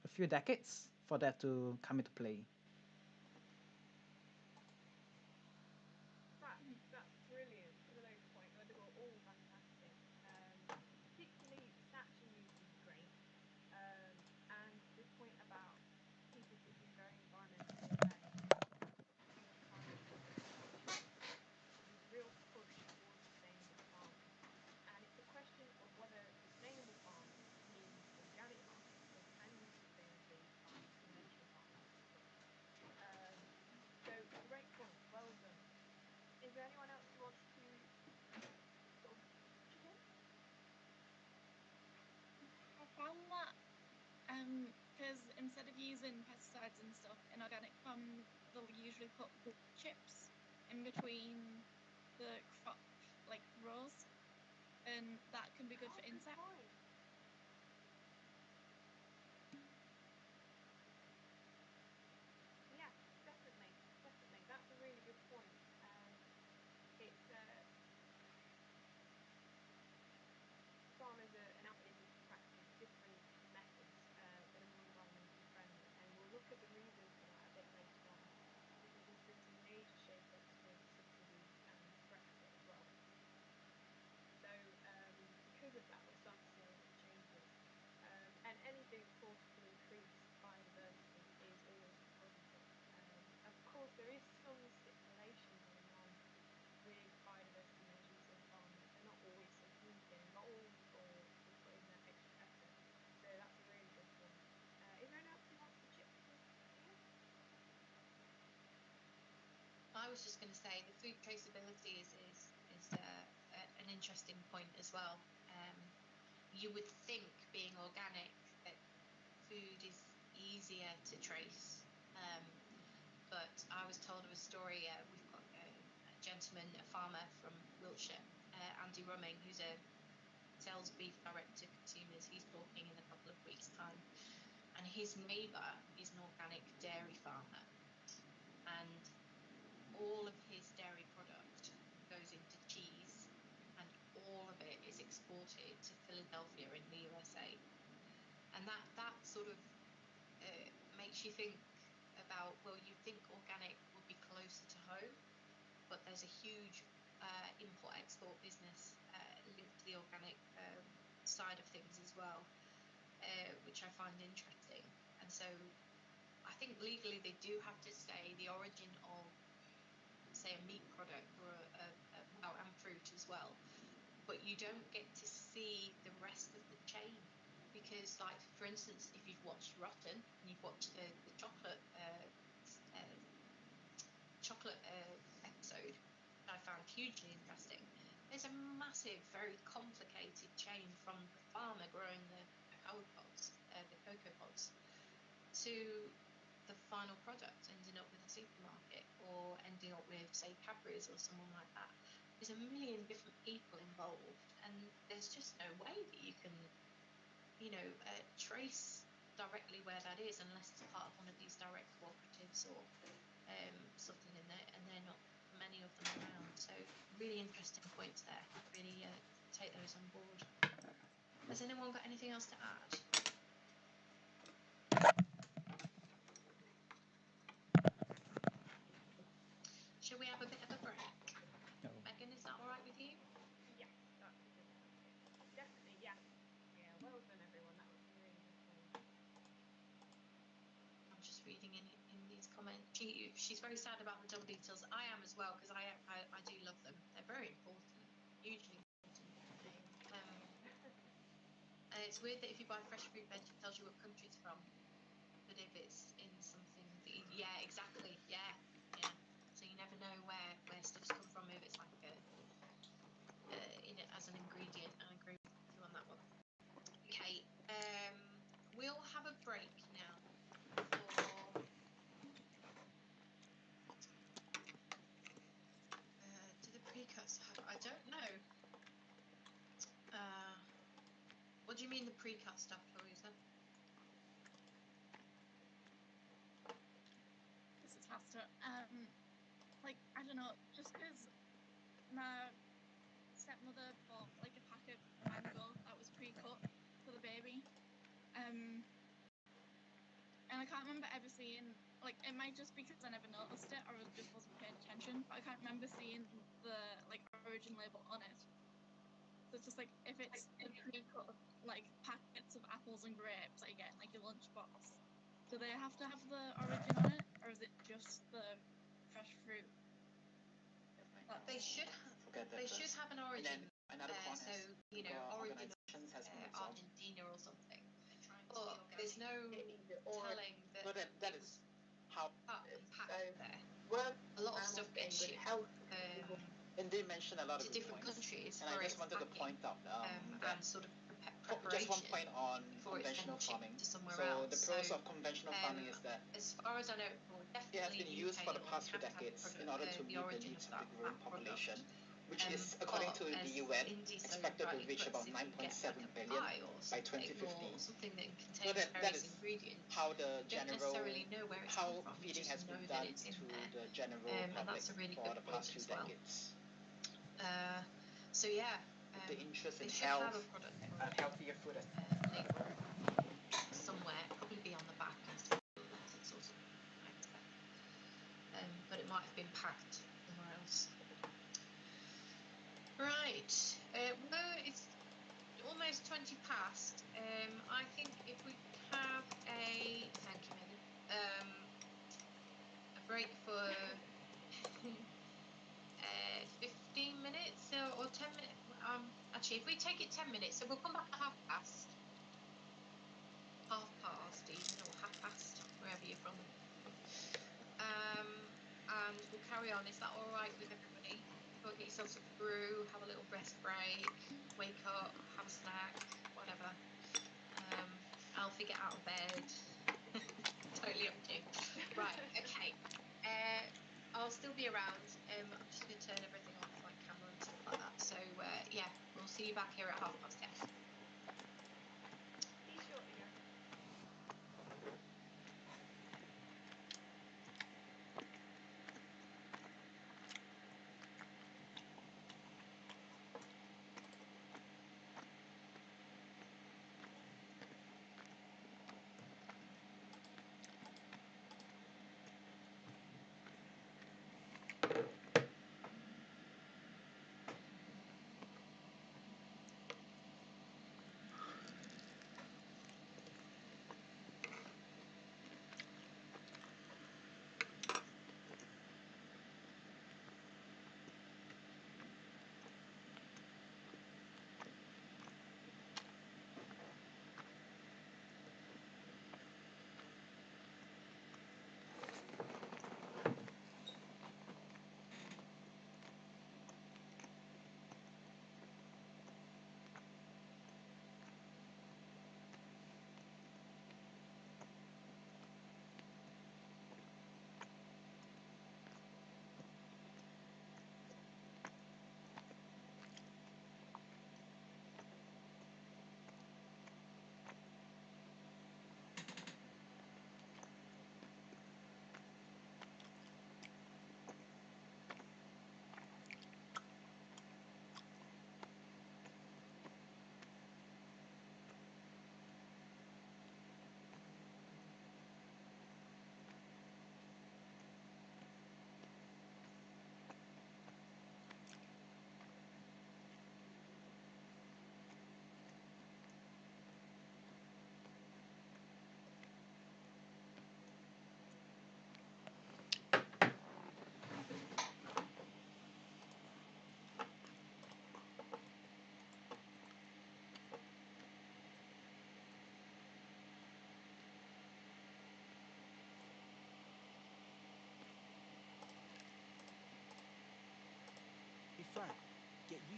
a few decades for that to come into play. That's brilliant. Some of those points, they're all fantastic. Particularly snatching use is great. And this point about people should be very environmentally aware due to climate considerations. There's a real push towards sustainable farming. And it's a question of whether sustainable farming means organic farming or can you sustainably farm conventional farming as well. So great point, well done. Is there anyone else who wants to sort of chip in? I found that because instead of using pesticides and stuff in organic farming, they'll usually put wood chips in between the crop like rows, and that can be good for insects. Yeah, definitely. That's a really good point. It's farmers and our business practice different methods that are more environmentally friendly, and we'll look at the reasons for that a bit later on, because there's been some major shake-ups with subsidies and Brexit as well. So because of that, we're starting to see a lot of changes, and anything, of course, to increase biodiversity is always a positive. Of course, there is some stipulation going on with biodiversity measures in farming. They're not always something you get involved or put in that extra effort. So that's a really good point. Is there anyone else who wants to chip in here? I was just going to say the food traceability is an interesting point as well. You would think, being organic, that food is easier to trace, but I was told of a story. We've got a gentleman, a farmer from Wiltshire, Andy Rumming, who's a sells beef direct to consumers. He's talking in a couple of weeks' time, and his neighbour is an organic dairy farmer, and all of his dairy product goes into cheese, and all of it is exported to Philadelphia in the USA. And that sort of makes you think about, well, you think organic would be closer to home, but there's a huge import-export business linked to the organic side of things as well, which I find interesting. And so I think legally they do have to say the origin of, say, a meat product or well, and fruit as well, but you don't get to see the rest of the chain, because, like, for instance, if you've watched Rotten and you've watched the chocolate episode, that I found hugely interesting, there's a massive, very complicated chain from the farmer growing the cocoa pods, to the final product ending up with a supermarket or ending up with, say, Cadbury's or someone like that. There's a million different people involved, and there's just no way that you can, trace directly where that is, unless it's part of one of these direct cooperatives or something in there, and they're not many of them around. So really interesting points there. Really take those on board. Has anyone got anything else to add? Shall we have a bit of a break? No. Megan, is that all right with you? Yes, that's a good idea. Definitely, yeah. Yeah, well done everyone. That was really good point. I'm just reading in these comments. She's very sad about the dung beetles. I am as well, because I do love them. They're very important, hugely important. And it's weird that if you buy fresh fruit veg, it tells you what country it's from. But if it's in something that yeah, exactly, yeah. So you never know where stuff's come from if it's like in it as an ingredient. I agree with you on that one. Okay, we'll have a break now for do the precuts have? I don't know. What do you mean the precut stuff, Louisa? This is faster. Like, I don't know, just because my stepmother bought like a pack of mango that was pre-cut for the baby. And I can't remember ever seeing, like, it might just be because I never noticed it or I just wasn't paying attention, but I can't remember seeing the like origin label on it. So it's just like, if it's the pre-cut like packets of apples and grapes that you get in like your lunchbox, do they have to have the origin on it, or is it just the fresh fruit? They should have an origin. Another point so is, you know, origin organizations has been of absorbed. Argentina or something. But there's no telling that, But that is how cut and packed so there. work A lot of stuff gets good shipped health. And they mentioned a lot to of good different points, countries and for I just its wanted to packing, point out and that sort of just one preparation point on before it's conventional then shipped farming. to somewhere So else. the pros So, of conventional farming is that as far as I know, well, it has definitely been in used UK for the law, past you few have to have decades in order to the meet the origin needs of of the growing that population, product. which is, according to the UN, Indy so expected to rightly reach puts, about if you get 9.7 like a billion pie or by something, 2050. or something that So contains that various is ingredients, how the you don't necessarily know where it's come how from. You feeding just has know been that done it's in to there. the general And public that's a really for good the point past few as well. decades. So yeah, The interest they in should have a health product and healthier food as label somewhere, probably be on the back instead of or something like that. But it might have been packed somewhere else. Right, well, it's almost 20 past. I think if we could have thank you, Megan, a break for 15 minutes or 10 minutes. Actually, if we take it 10 minutes, so we'll come back at half past even, or half past, wherever you're from. And we'll carry on. Is that all right with everybody? Go get yourselves a brew, have a little rest break, wake up, have a snack, whatever. Alfie, get out of bed. Totally up to you. Right, okay. I'll still be around. I'm just going to turn everything off, like camera and stuff like that. So, yeah, we'll see you back here at 10:30. See you shortly, guys.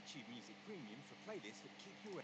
YouTube Music Premium for playlists that keep you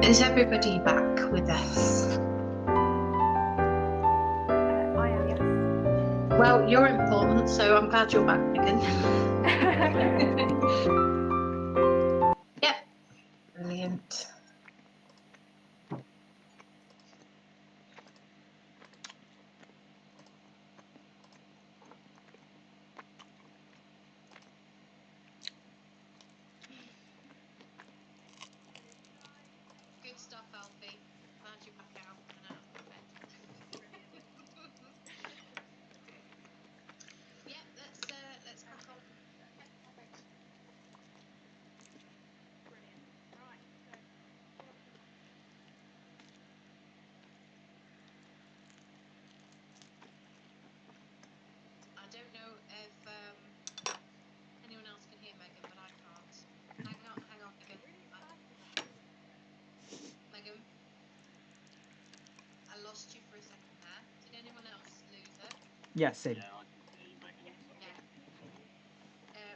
Is everybody back with us? I am, yes. Well, you're important, so I'm glad you're back, Megan. Yep, brilliant. Good stuff, Alfie. Glad you're back out and out of bed. Okay. Yeah, let's crack on. Brilliant. Right, so I don't know if anyone else can hear Megan, but I can't. Hang on, Megan. really excited about this. Megan, I lost you for a second there. Did anyone else lose her? Yeah, same. Yeah, I can hear you, Megan. Yes, So. yeah, can you hear me?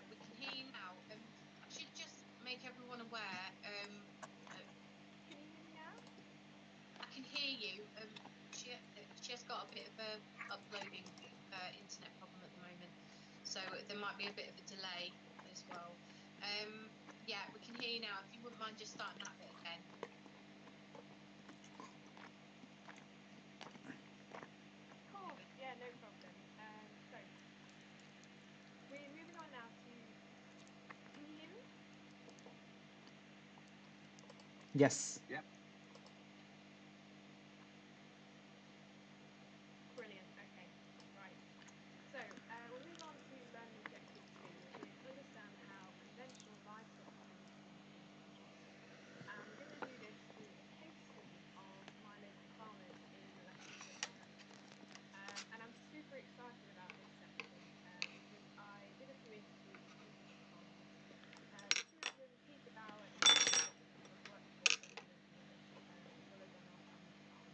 We can hear you now. I should just make everyone aware. Can you hear me now? I can hear you. She has got a bit of a uploading internet problem at the moment, so there might be a bit of a delay as well. Yeah, we can hear you now. If you wouldn't mind just starting that bit again. Cool. Yeah, no problem. So we're moving on now to. Can you hear me? Yes. Yep. Brilliant. Okay. Right. So we'll move on to learning objective 2, which is understand how conventional livestock farming thinking works. And we're going to do this through a case study of my local farmers in Leicestershire, England. And I'm super excited about this section because I did a few interviews with two different farmers. Two of them, Peter Bauer and Ian Watson, who I've worked for for a number of years, as well as on our family farm.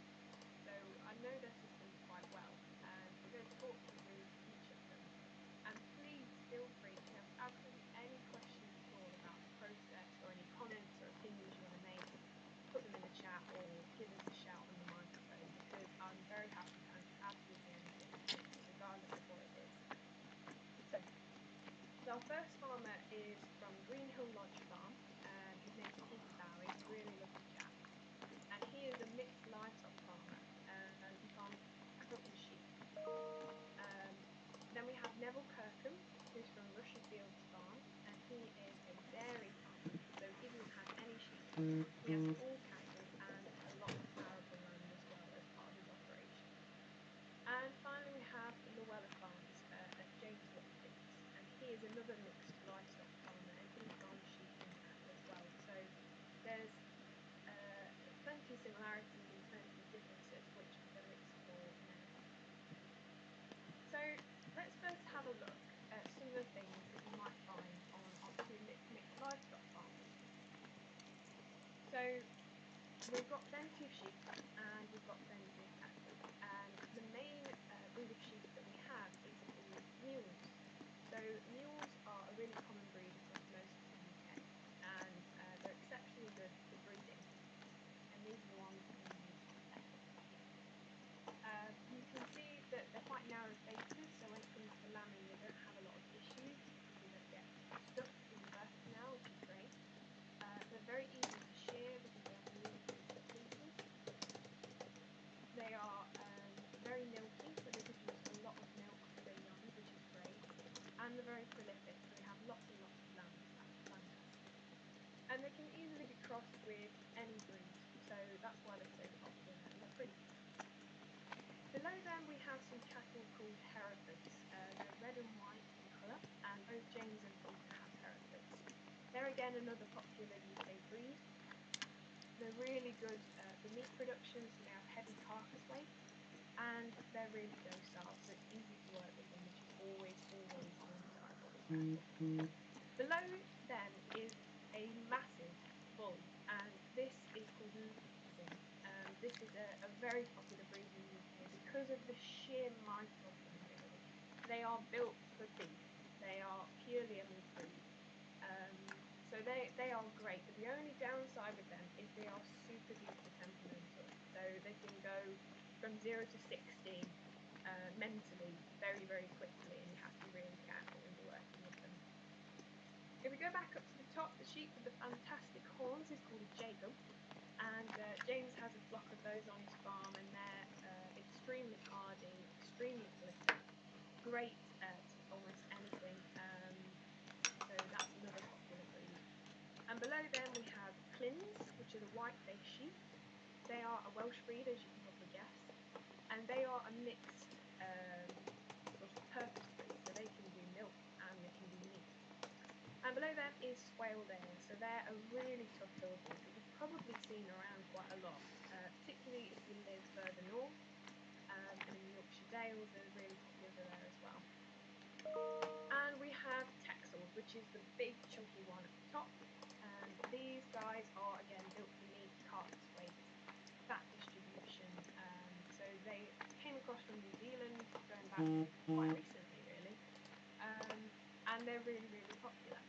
So I know their systems quite well, and I'm going to talk you through each of them. And please feel free, if you have absolutely any questions at all about the process or any comments or opinions you want to make, put them in the chat or give us a shout on the microphone, because I'm very happy to answer absolutely anything, regardless of what it is. So our first farmer is from Greenhill Lodge Farm. His name's Peter Bauer. He's a really lovely chap. And he is a mixed livestock farmer. He farms cattle and sheep. Then we have Neville Kirkham, who's from Rushy Fields Farm, and he is a dairy farmer. So he doesn't have any sheep. He has all cattle and a lot of arable land as well as part of his operation. And finally, we have Llewellyn Farms at James Watkins, and he is another mixed livestock farmer, and he farms sheep and cattle as well. So there's plenty of similarities and plenty of differences, which I'm going to explore now. So let's first have a look at some of the things that you might find on two mixed livestock farms. So we've got plenty of sheep and we've got plenty of cattle, and the main breed of sheep that we have is called mules. So mules are a really common breed across most of the UK, and they're exceptionally good for breeding, and these are the ones that we use for cattle. You can see that they're quite narrow faces, so when it comes to lambing they don't have a lot of issues because they don't get stuck in the birth canal, which is great. They're very easy to shear because they have really simple fleeces. They are very milky, so they produce a lot of milk for their young, which is great. And they're very prolific, so they have lots and lots of lambs. That's fantastic. And they can easily be crossed with any breed, so that's why they're so popular, and they're pretty cute. Below them we have some cattle called Herefords. They're red and white in colour, and both James and Peter have Herefords. They're again another popular UK breed. They're really good for meat production, so they have heavy carcass weight, and they're really docile, so it's easy to work with them, which is always really desirable with cattle. Below them is a massive bull, and this is called Limousin. This is a very popular breed in the UK because of the sheer might of them, really. They are built for beef. They are purely a meat breed. So they are great, but the only downside with them is they are super duper temperamental. So they can go from 0 to 60 mentally very, very quickly, and you have to be really careful when you're working with them. If we go back up to the top, the sheep with the fantastic horns is called a Jacob, and James has a flock of those on his farm, and they're extremely hardy, extremely prolific, great at almost anything. So that's another popular breed. And below them we have Clins, which are the white-faced sheep. They are a Welsh breed, as you can probably guess, and they are a mixed sort of purpose breed, so they can do milk and they can do meat. And below them is Swale Dale, so they're a really tough thoroughbred that you've probably seen around quite a lot, particularly if you live further north, and in the Yorkshire Dales, they're really popular there as well. And we have Texels, which is the big chunky one at the top, and these guys are again built for meat, carcass weight, fat distribution. So they came across from New Zealand going back quite recently, really, and they're really, really popular.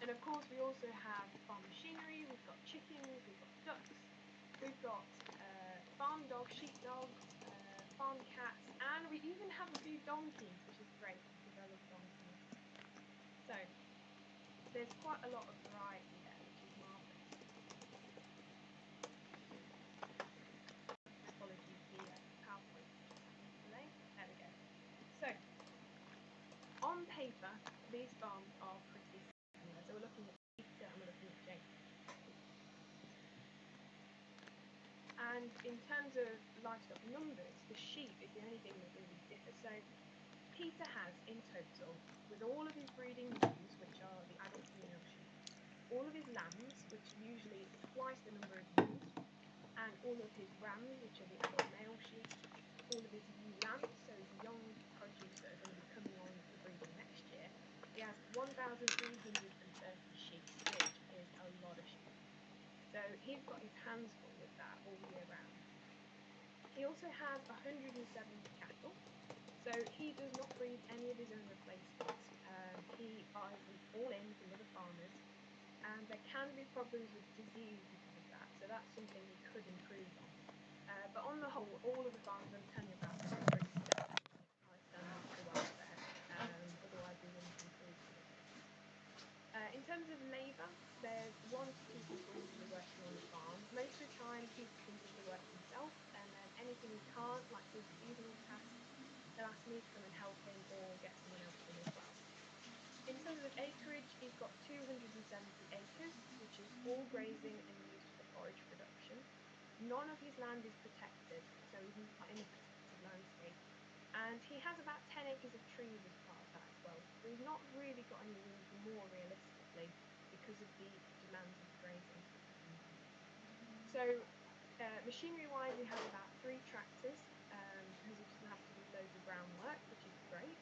And of course, we also have farm machinery. We've got chickens, we've got ducks, we've got farm dogs, sheepdogs, farm cats, and we even have a few donkeys, which is great because I love donkeys. So there's quite a lot of variety there, which is marvellous. Apologies, the PowerPoint is just having a delay. There we go. So on paper, these farms are pretty similar. So we're looking at Peter and we're looking at James. And in terms of livestock numbers, the sheep is the only thing that really differs. So Peter has in total, with all of his breeding ewes, which are the adult female sheep, all of his lambs, which are usually twice the number of ewes, and all of his rams, which are the adult male sheep, all of his ewe lambs, so his young produce that are going to be coming on for breeding next year. He has 1,330 sheep, which is a lot of sheep. So he's got his hands full with that all year round. He also has 170 cattle. So he does not breed any of his own replacements. He buys them all in from other farmers, and there can be problems with disease because of that. So that's something he could improve on. But on the whole, all of the farms I'm telling you about are pretty set high standards for welfare. Otherwise, we wouldn't improve them again. In terms of labour, there's 1 to 2 people usually working on the farm. Most of the time, Peter can do the work himself, and then anything he can't, like his seasonal tasks, he'll ask me to come and help him or get someone else in as well. In terms of acreage, he's got 270 acres, which is all grazing and used for forage production. None of his land is protected, so he's not in a protected landscape. And he has about 10 acres of trees as part of that as well. So he's not really got any room for more realistically because of the demands of the grazing. So machinery-wise, he has about 3 tractors because he doesn't have to do loads of groundwork, which is great.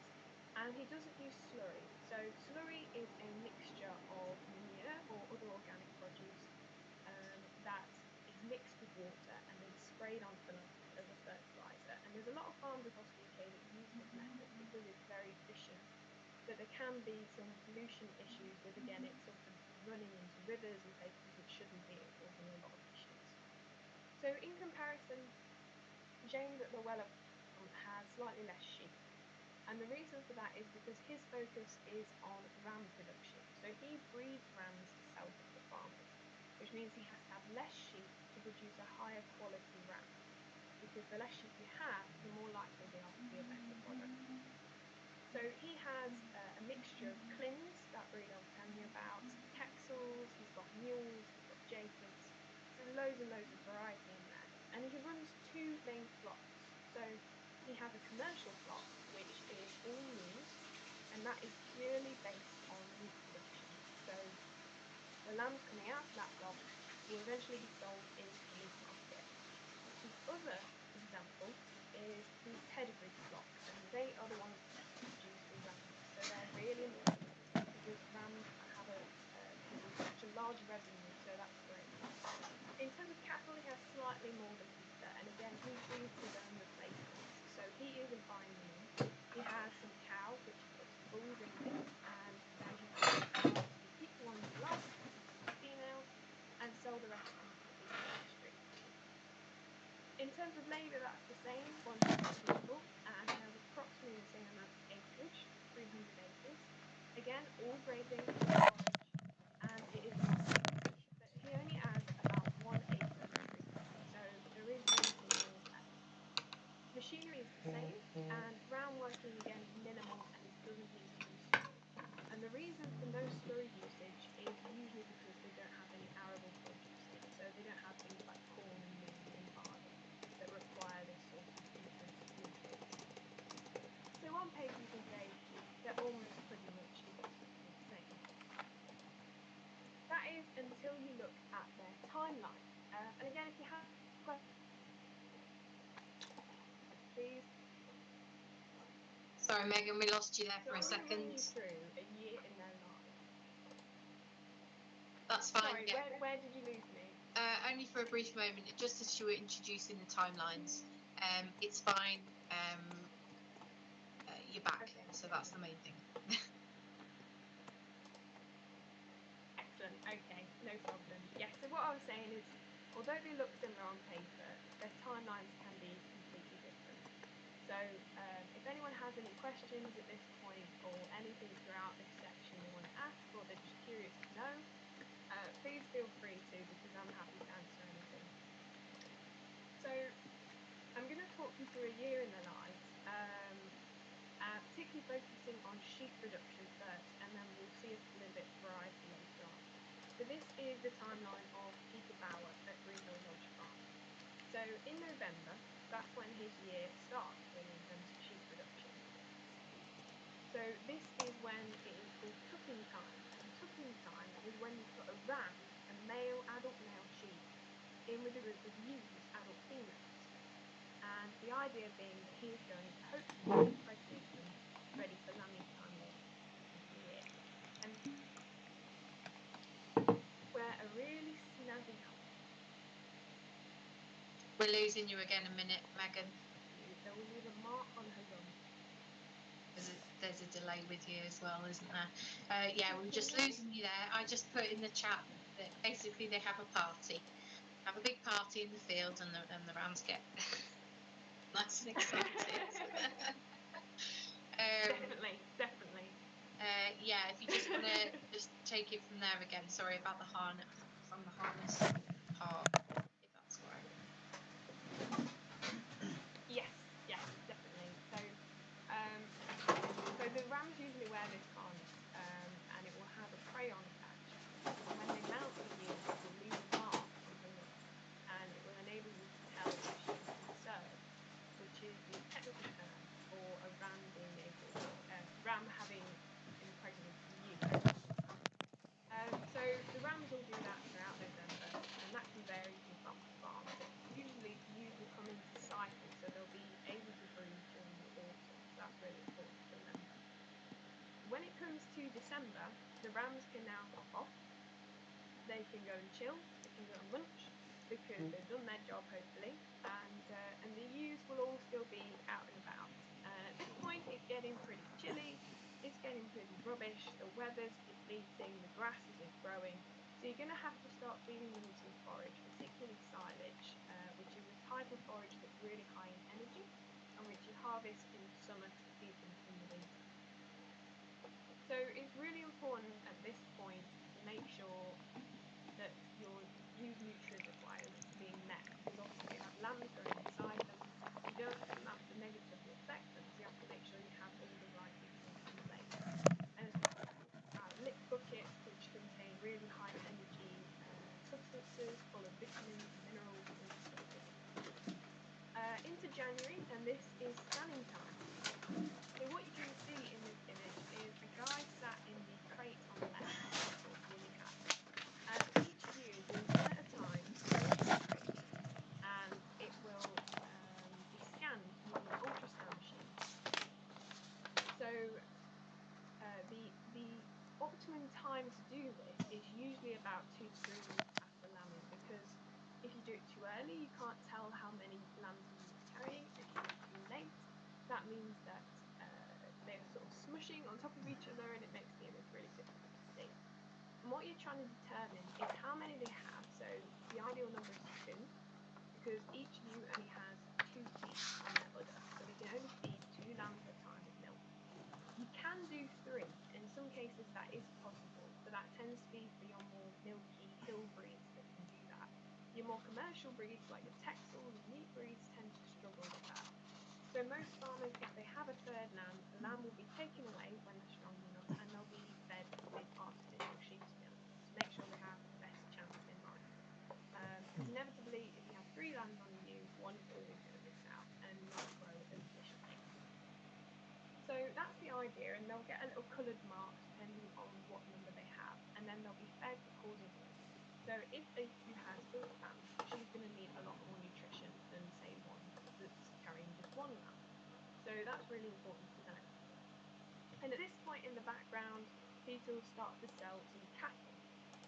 And he doesn't use slurry. So slurry is a mixture of manure or other organic produce that is mixed with water and then sprayed onto the land as a fertiliser. And there's a lot of farms across the UK that use this method because it's very efficient. But there can be some pollution issues with, again, it sort of running into rivers and places it shouldn't be and causing a lot of issues. So in comparison, James at the Weller farm has slightly less sheep. And the reason for that is because his focus is on ram production. So he breeds rams to sell to other farmers, which means he has to have less sheep to produce a higher quality ram. Because the less sheep you have, the more likely they are to be a better product. So he has a mixture of Clins, that breed I was telling you about, Texels, he's got mules, he's got Jacobs, so loads and loads of variety in there. And he runs 2 main flocks. So he has a commercial flock, which is all ewes, and that is purely based on meat production. So the lambs coming out of that flock will eventually be sold into the meat market. The other example is the pedigreed flock, and they are the ones that produce the rams. So they're really important because rams can do such a large revenue, so that's great. In terms of cattle, he has slightly more than Peter, and again, he breeds his own replacements, so he isn't buying them in. He has some cows, which he puts the bulls in with, and then he has he keeps the ones he likes, he keeps the females, and sell the rest on labour, that's the same, 100 people, and has approximately the same amount of acreage, 300 acres. Again, all grazing forage, and it is not, but he only has about 1 acre of tree, so there is room for more there. Machinery is the same, and ground working again is minimal, and he doesn't need to use slurry. And the reason for no slurry usage is usually because they don't have any arable producing, so they don't have things like corn and maize and barley that require this sort of intensive nutrient. So on paper you can say they're almost pretty much exactly the same. That is until you look at their timeline. And again, if you have questions, please. Sorry, Megan, we lost you there So for a I'm going to run you second. through a year in their lives. That's fine. Sorry, Yeah. where did you lose me? Only for a brief moment, just as you were introducing the timelines. It's fine. You're back, Okay. so that's the main thing. Excellent. Okay, no problem. Yes. So what I was saying is, although they look similar on paper, their timelines can be completely different. So if anyone has any questions at this point or anything throughout this section they want to ask or they're just curious to know, please feel free to, because I'm happy to answer anything. So I'm going to talk you through a year in their lives, particularly focusing on sheep production first, and then we'll see a little bit of variety later on. So this is the timeline of Peter Bauer at Greenhill Lodge Farm. So in November, that's when his year starts, really, in terms of sheep production. So this is when it is called tucking time. And tucking time is when you put a ram, a adult male sheep, in with a group of ewes, adult females. And the idea being that he is going to hopefully impregnate them, ready for lambing time later in the year. And where a really snazzy We're losing you again a minute, Megan. There will leave a mark on her rump. There's a delay with you as well, isn't there? Yeah, we're just losing you there. I just put in the chat that basically they have a party. Have a big party in the field, and the rams get nice and excited. Definitely. Yeah, if you just want to just take it from there again. Sorry about the harness part, if that's all right. Yes, definitely. So the rams usually wear this harness, and it will have a crayon attached. And when they mount the ewe, it will leave a mark on the rump, and it will enable you to tell if she has been served, which is the technical term for a ram being ram having impregnated the ewe. So the rams will do that throughout November, and that can vary from farm to farm. Usually ewes will come into cycle, so they'll be able to breed during the autumn. So that's really important to remember. When it comes to December, the rams can now hop off. They can go and chill. They can go and munch because they've done their job, hopefully, and the ewes will all still be out and about. And at this point, it's getting pretty chilly. It's getting pretty rubbish. The weather's depleting. The grass isn't growing. So you're going to have to start feeding them with some forage, particularly silage, which is a type of forage that's really high in energy and which you harvest in the summer to feed them in the winter. So it's really important at this point to make sure that your ewes' nutrient requirements are being met, because obviously they have lambs growing inside them. You don't want that to negatively affect them, so you have to make sure you have all the right nutrients in place. And lick buckets which contain really high energy substances full of vitamins, minerals, all the stuff that you need. Into January, and this is scanning time. So what you can see in this image is a guy sat in the crate on the left, or woolly hat. And each ewe will one at a time go into the crate, and it will be scanned using an ultrasound machine. So the optimum time to do this is usually about 2 to 3 weeks after lambing, because if you do it too early, you can't tell how many lambs the ewe is carrying. If you do it too late, that means that they're sort of smushing on top of each other, and it makes the image really difficult to see. And what you're trying to determine is how many they have. So the ideal number is 2, because each ewe only has 2 feed from their udder, so they can only feed 2 lambs at a time with milk. You can do 3. In some cases that is possible, but that tends to be for your more milky hill breeds that can do that. Your more commercial breeds like your Texels and meat breeds tend to struggle with that. So most farmers, if they have a 3rd lamb, the lamb will be taken away when they're strong enough and they'll be fed with artificial sheep's milk to make sure they have the best chance in life. Because inevitably, if you have 3 lambs on a ewe, one is always going to miss out and not grow as efficiently. So that's the idea, and they'll get a little coloured mark depending on what number they have, and then they'll be fed accordingly. So if a ewe has 4 lambs, she's going to need a lot more nutrition than, say, one that's carrying just 1 lamb. So that's really important to know. And at this point in the background, Peter will start to sell some cattle.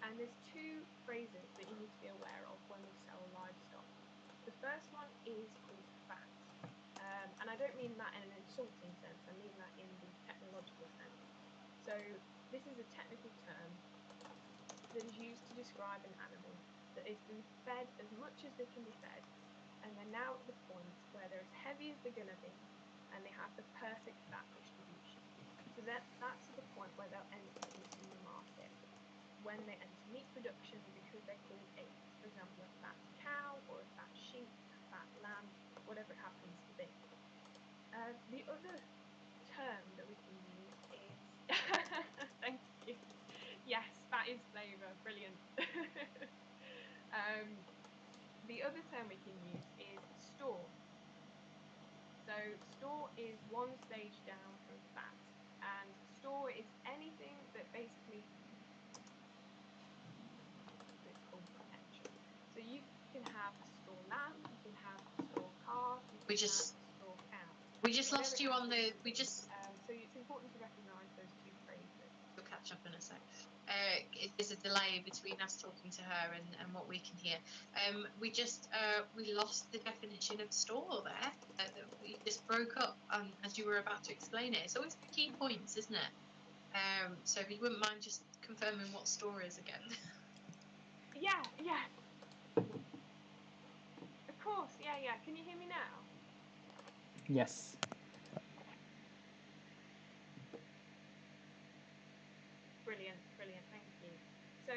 And there's 2 phrases that you need to be aware of when we sell livestock. The first one is called fat. And I don't mean that in an insulting sense, I mean that in the technological sense. So this is a technical term that is used to describe an animal that has been fed as much as they can be fed, and they're now at the point where they're as heavy as they're going to be, and they have the perfect fat distribution. So that's the point where they'll enter the consumer market. When they enter meat production, because they're called aids, for example, a fat cow or a fat sheep, a fat lamb, whatever it happens to be. The other term that we can use is, thank you, yes, fat is flavour, brilliant. The other term we can use is store. So store is one stage down from fat, and store is anything that basically it's called potential. So you can have a store lamb, you can have a store calf, you can have a store cow. We just lost you on the. We just. So it's important to recognise those 2 phrases. We'll catch up in a sec. There's a delay between us talking to her and what we can hear. We lost the definition of store there. We just broke up as you were about to explain it. It's always the key points, isn't it? So if you wouldn't mind just confirming what store is again. Yeah. Of course, yeah. Can you hear me now? Yes. Brilliant, thank you. So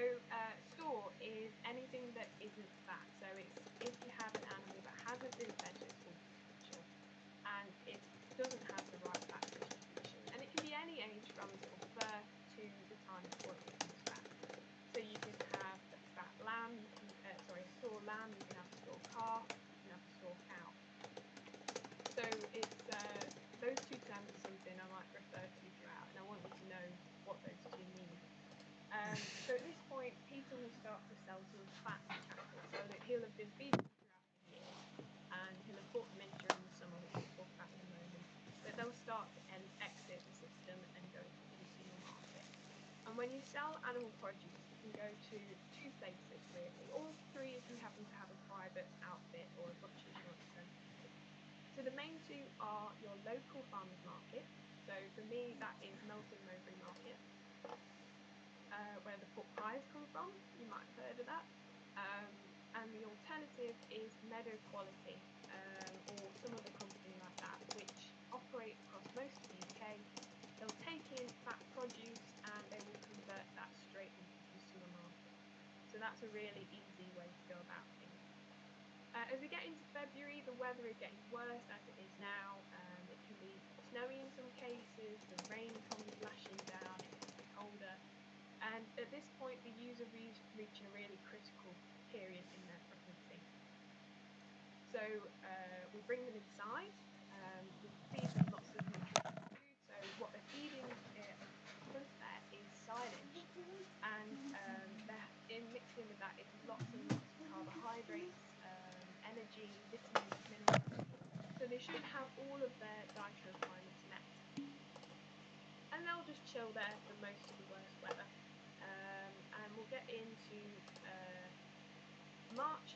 store is anything that isn't fat. So it's if you have an animal that hasn't been fed to its full potential and it doesn't have the right fat distribution. And it can be any age from sort of birth to the time before it becomes fat. So you can have a fat lamb, a store lamb, you can have a store calf, you can have a store cow. So it's those 2 terms are something I might refer to throughout, and I want you to know what those 2 mean. So at this point, Peter will start to sell some fat cattle, so that he'll have been feeding them throughout the year, and he'll have bought them in during the summer, which we'll talk about in a moment. But they'll start to exit the system and go to the consumer market. And when you sell animal produce, you can go to 2 places really, or 3 if you happen to have a private outfit or a butcher's you're representative. So the main 2 are your local farmers market. So for me, that is Melton Mowbray Market, where the pork pies come from. You might have heard of that. And the alternative is Meadow Quality, or some other company like that, which operate across most of the UK. They'll take in fat produce and they will convert that straight into the consumer market. So that's a really easy way to go about things. As we get into February, the weather is getting worse as it is now. It can be snowy in some cases, the rain comes lashing down, it gets colder. And at this point, the user is reaching a really critical period in their pregnancy. So we bring them inside, we feed them lots of nutritious food. So what they're feeding front there is silage, and mixed in with that is lots and lots of carbohydrates, energy, vitamins, minerals. So they should have all of their dietary requirements met. And they'll just chill there for most of the worst weather. And we'll get into March,